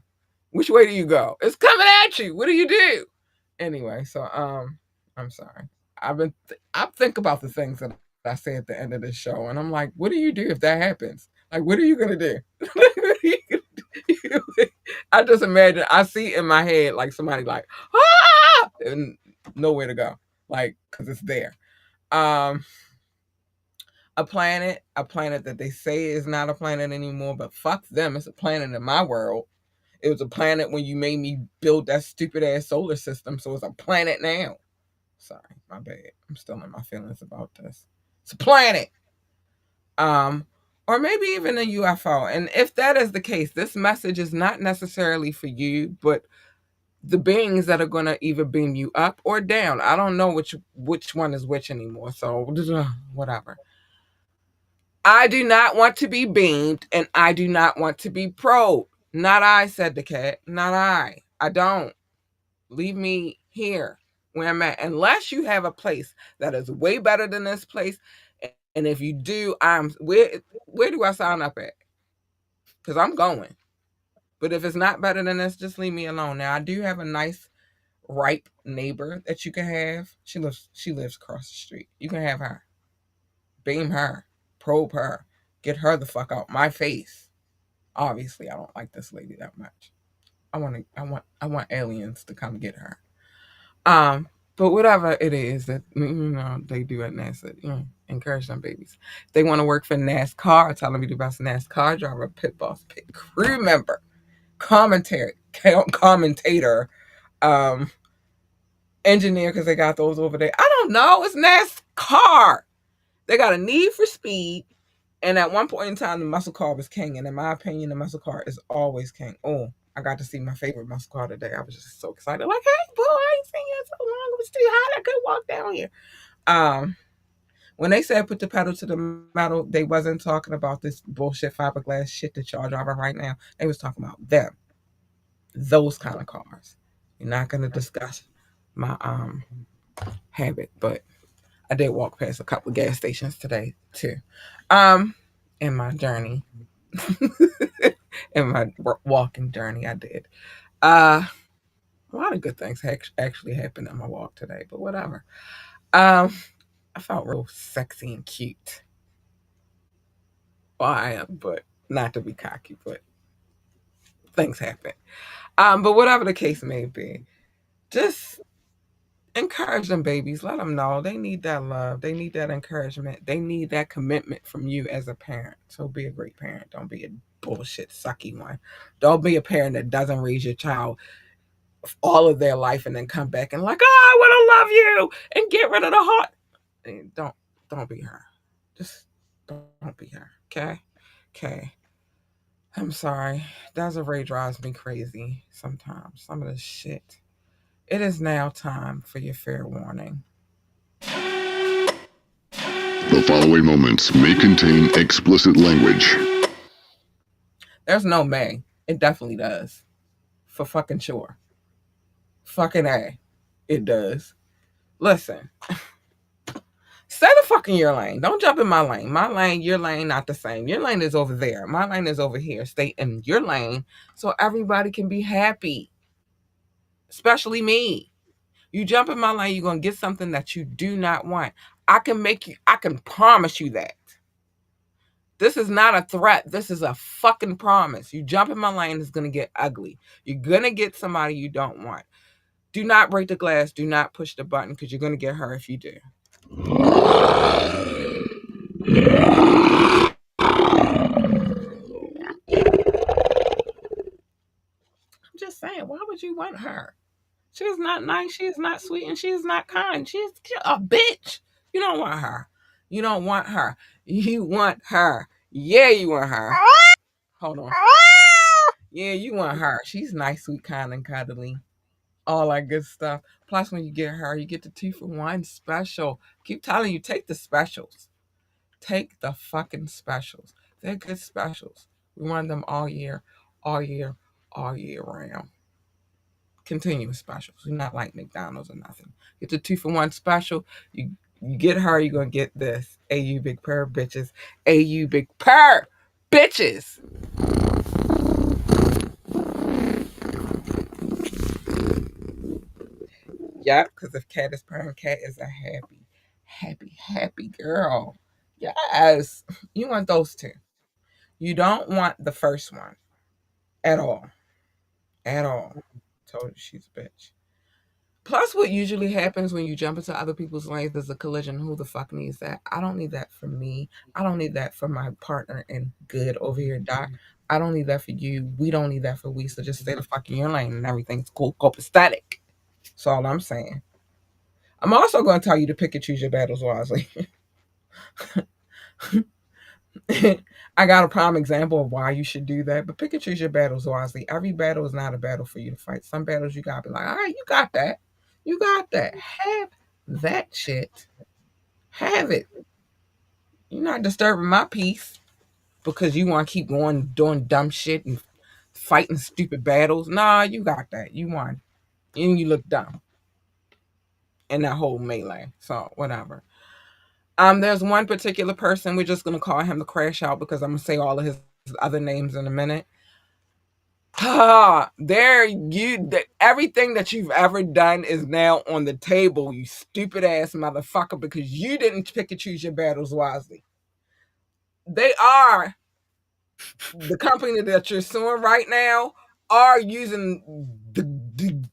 Which way do you go? It's coming at you. What do you do? Anyway, so I'm sorry. I think about the things that I say at the end of this show, and I'm like, what do you do if that happens? Like, what are you gonna do? I just imagine, I see in my head like somebody like, ah, and nowhere to go, like, because it's there. Um, a planet that they say is not a planet anymore, but fuck them, it's a planet in my world. It was a planet when you made me build that stupid ass solar system, so it's a planet now. Sorry, my bad. I'm still in my feelings about this. It's a planet. Um, or maybe even a UFO. And if that is the case, this message is not necessarily for you, but the beings that are going to either beam you up or down. I don't know which one is which anymore. So whatever. I do not want to be beamed, and I do not want to be probed. Not I, said the cat. Not I. I don't. Leave me here where I'm at. Unless you have a place that is way better than this place. And if you do, where do I sign up at? Because I'm going. But if it's not better than this, just leave me alone. Now I do have a nice ripe neighbor that you can have. She lives across the street. You can have her. Beam her. Probe her. Get her the fuck out my face. Obviously, I don't like this lady that much. I want aliens to come get her. But whatever it is that they do at NASA, encourage them babies. If they want to work for NASCAR, tell them to be the best NASCAR driver, pit boss, pit crew member, commentator, um, engineer, because they got those over there. I don't know. It's NASCAR. They got a need for speed. And at one point in time, the muscle car was king. And in my opinion, the muscle car is always king. Oh, I got to see my favorite muscle car today. I was just so excited. Like, hey, boy, I ain't seen you in so long. It was too hot. I couldn't walk down here. When they said put the pedal to the metal, they wasn't talking about this bullshit fiberglass shit that y'all driving right now. They was talking about them. Those kind of cars. You're not going to discuss my habit, but I did walk past a couple of gas stations today too. Um, in my journey, in my walking journey, I did. A lot of good things actually happened on my walk today, but whatever. Um, I felt real sexy and cute. Well, I am, but not to be cocky, but things happen. But whatever the case may be, just encourage them babies. Let them know they need that love. They need that encouragement. They need that commitment from you as a parent. So be a great parent. Don't be a bullshit sucky one. Don't be a parent that doesn't raise your child all of their life and then come back and like, oh, I want to love you and get rid of the heart. And don't be her. Just don't be her. Okay? Okay. I'm sorry. Desiree drives me crazy sometimes. Some of this shit. It is now time for your fair warning. The following moments may contain explicit language. There's no may. It definitely does. For fucking sure. Fucking A. It does. Listen. Stay the fuck in your lane. Don't jump in my lane. My lane, your lane, not the same. Your lane is over there. My lane is over here. Stay in your lane so everybody can be happy. Especially me. You jump in my lane, you're going to get something that you do not want. I can promise you that. This is not a threat. This is a fucking promise. You jump in my lane, it's going to get ugly. You're going to get somebody you don't want. Do not break the glass. Do not push the button because you're going to get hurt if you do. I'm just saying, why would you want her? She is not nice. She is not sweet. And she is not kind. She's a bitch. You don't want her. You don't want her. You want her. Yeah, you want her. Hold on. Yeah, you want her. She's nice, sweet, kind, and cuddly. All that good stuff. Plus, when you get her, you get the 2-for-1 special. Keep telling you, take the specials. Take the fucking specials. They're good specials. We want them all year, all year, all year round. continuous specials. You're not like McDonald's or nothing. Get the 2-for-1 special. You get her, you're gonna get this. AU big pair of bitches. AU big pair bitches. Yep, because if cat is purring, cat is a happy, happy, happy girl. Yes. You want those two. You don't want the first one at all. At all. Told you she's a bitch. Plus, what usually happens when you jump into other people's lanes is a collision. Who the fuck needs that? I don't need that for me. I don't need that for my partner and good over here, Doc. I don't need that for you. We don't need that for we. So just stay the fuck in your lane and everything's cool, copacetic. That's all I'm saying. I'm also going to tell you to pick and choose your battles wisely. I got a prime example of why you should do that, but pick and choose your battles wisely. Every battle is not a battle for you to fight. Some battles you gotta be like, all right, you got that. You got that. Have that shit. Have it. You're not disturbing my peace because you want to keep going doing dumb shit and fighting stupid battles. Nah, you got that. You won. And you look dumb in that whole melee. So whatever. There's one particular person, we're just gonna call him the crash out because I'm gonna say all of his other names in a minute. Everything that you've ever done is now on the table, you stupid ass motherfucker, because you didn't pick and choose your battles wisely. They are the company that you're suing right now are using the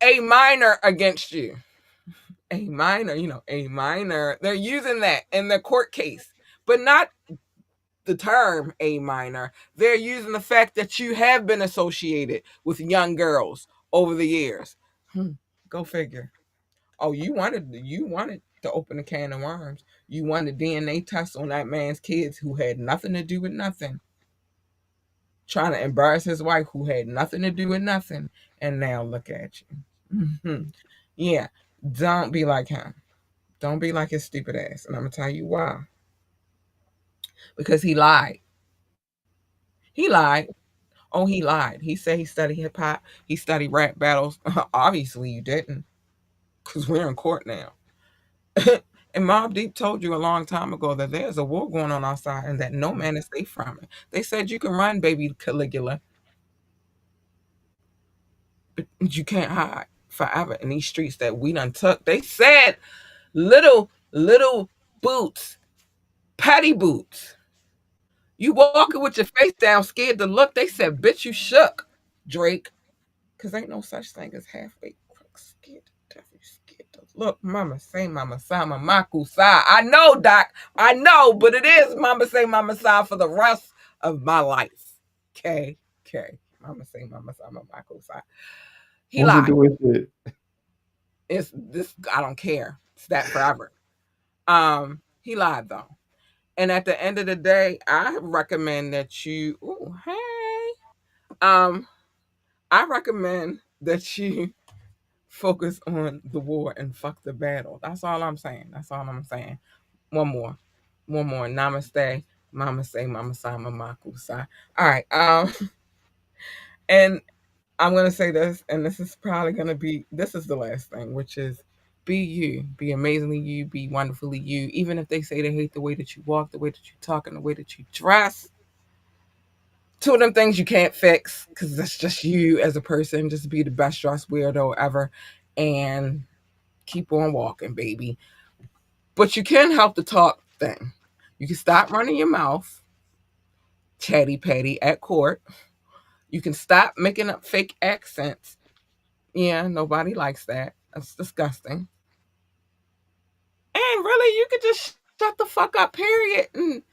a minor against you. A minor, a minor. They're using that in their court case, but not the term a minor. They're using the fact that you have been associated with young girls over the years. Go figure. Oh, you wanted to open a can of worms. You wanted DNA tests on that man's kids who had nothing to do with nothing. Trying to embarrass his wife who had nothing to do with nothing. And now look at you. Yeah, don't be like him. Don't be like his stupid ass. And I'm going to tell you why. Because he lied. He lied. Oh, he lied. He said he studied hip hop. He studied rap battles. Obviously, you didn't. Because we're in court now. And Mob Deep told you a long time ago that there's a war going on outside and that no man is safe from it. They said you can run, baby Caligula, but you can't hide forever in these streets that we done took. They said little boots, patty boots. You walking with your face down, scared to look. They said, bitch, you shook, Drake. Because ain't no such thing as halfway crooks. Scared to death, you scared to look. Mama say, mama sa, mama sa. I know, Doc. I know, but it is mama say, mama sa for the rest of my life. Okay. Mama say, mama sa, mama sa. He What's it lied. do with it? It's this. I don't care. It's that forever. He lied though. And at the end of the day, I recommend that you. Oh, hey. I recommend that you focus on the war and fuck the battle. That's all I'm saying. That's all I'm saying. One more. Namaste. Mama say, mama sa, mama kusa. All right. And I'm gonna say this, and this is probably gonna be this is the last thing, which is be you, be amazingly you, be wonderfully you. Even if they say they hate the way that you walk, the way that you talk, and the way that you dress, two of them things you can't fix because that's just you as a person. Just be the best dressed weirdo ever, and keep on walking, baby. But you can help the talk thing. You can stop running your mouth, chatty patty at court. You can stop making up fake accents. Yeah, nobody likes that. That's disgusting. And really, you could just shut the fuck up, period, and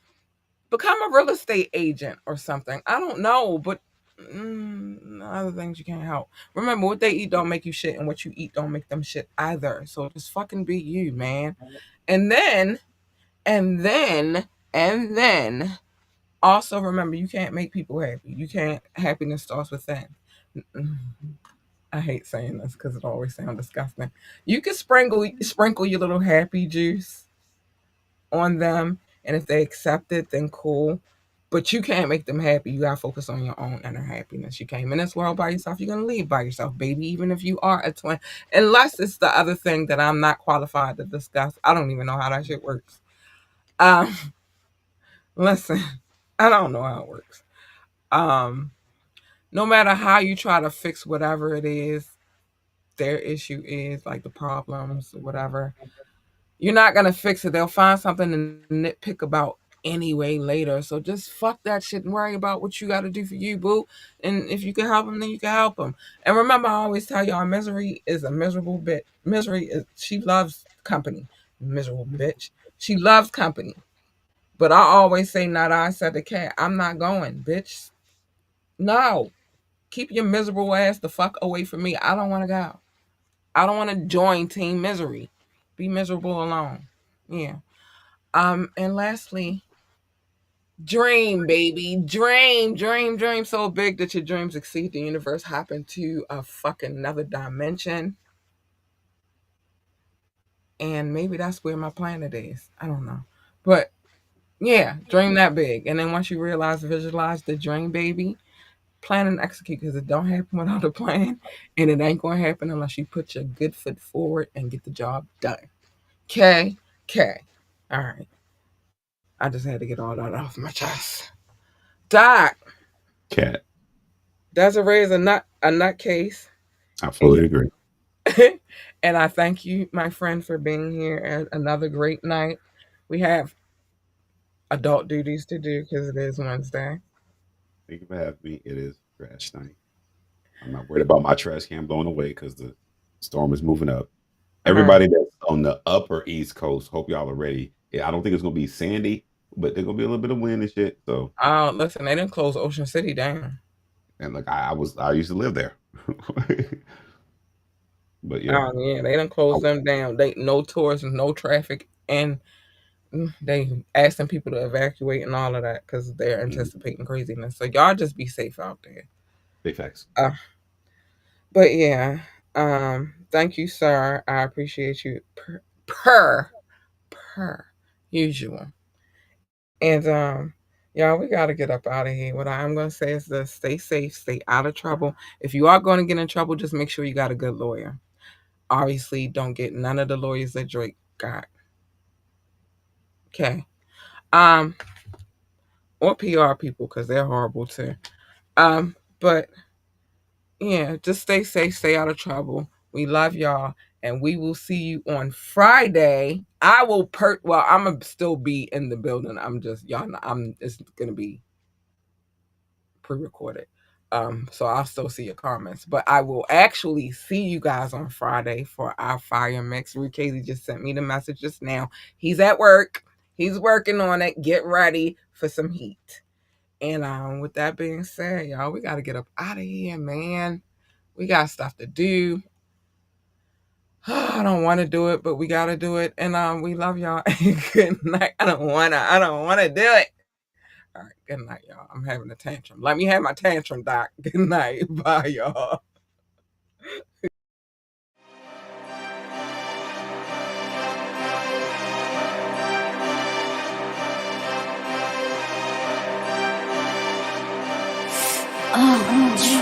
become a real estate agent or something. I don't know, but other things you can't help. Remember, what they eat don't make you shit, and what you eat don't make them shit either. So just fucking be you, man. And then, and then, and then, also remember, you can't make people happy. You can't. Happiness starts within. I hate saying this because it always sounds disgusting. You can sprinkle your little happy juice on them, and if they accept it, then cool. But you can't make them happy. You gotta focus on your own inner happiness. You came in this world by yourself. You're gonna leave by yourself, baby. Even if you are a twin, unless it's the other thing that I'm not qualified to discuss. I don't even know how that shit works. Um, listen, I don't know how it works. Um, no matter how you try to fix whatever it is, their issue is like the problems or whatever. You're not gonna fix it. They'll find something to nitpick about anyway later. So just fuck that shit and worry about what you got to do for you, boo. And if you can help them, then you can help them. And remember, I always tell y'all, misery is a miserable bitch. Misery is she loves company. Miserable bitch. She loves company. But I always say, not I said the cat. I'm not going, bitch. No, keep your miserable ass the fuck away from me. I don't want to go. I don't want to join Team Misery. Be miserable alone. Yeah. And lastly, dream, baby. Dream so big that your dreams exceed the universe, hop into a fucking another dimension. And maybe that's where my planet is. I don't know. But yeah, dream that big. And then once you realize, visualize the dream, baby, plan and execute because it don't happen without a plan. And it ain't going to happen unless you put your good foot forward and get the job done. Okay? Okay. All right. I just had to get all that off my chest. Doc, Cat. Desiree is a nutcase. I And fully agree. and I thank you, my friend, for being here at another great night. We have adult duties to do because it is Wednesday. Thank you for having me. It is trash night. I'm not worried about my trash can blowing away because the storm is moving up. All right. Everybody that's on the upper East Coast, hope y'all are ready. Yeah, I don't think it's gonna be sandy, but there's gonna be a little bit of wind and shit. So, Listen, they didn't close Ocean City down. and like I used to live there, but yeah, Oh yeah, they didn't close them down. They no tours and no traffic, and they asking people to evacuate and all of that because they're anticipating craziness. So y'all just be safe out there. big facts. Uh, but yeah, thank you, sir. I appreciate you per per usual. And y'all, we gotta get up out of here. What I'm gonna say is this: stay safe, stay out of trouble. If you are going to get in trouble, just make sure you got a good lawyer. Obviously, don't get none of the lawyers that Drake got. Okay. Um, or PR people because they're horrible too. But yeah, just stay safe, stay out of trouble. We love y'all, and we will see you on Friday. I will well, I'm gonna still be in the building. I'm just y'all know, it's gonna be pre-recorded. So I'll still see your comments. But I will actually see you guys on Friday for our fire mix. Rick Casey just sent me the message just now. He's at work. He's working on it. Get ready for some heat. And with that being said, y'all, we gotta get up out of here, man. We got stuff to do. I don't want to do it, but we gotta do it. And we love y'all. Good night. I don't wanna do it. All right, good night, y'all. I'm having a tantrum. Let me have my tantrum, Doc. Good night. Bye, y'all. Oh,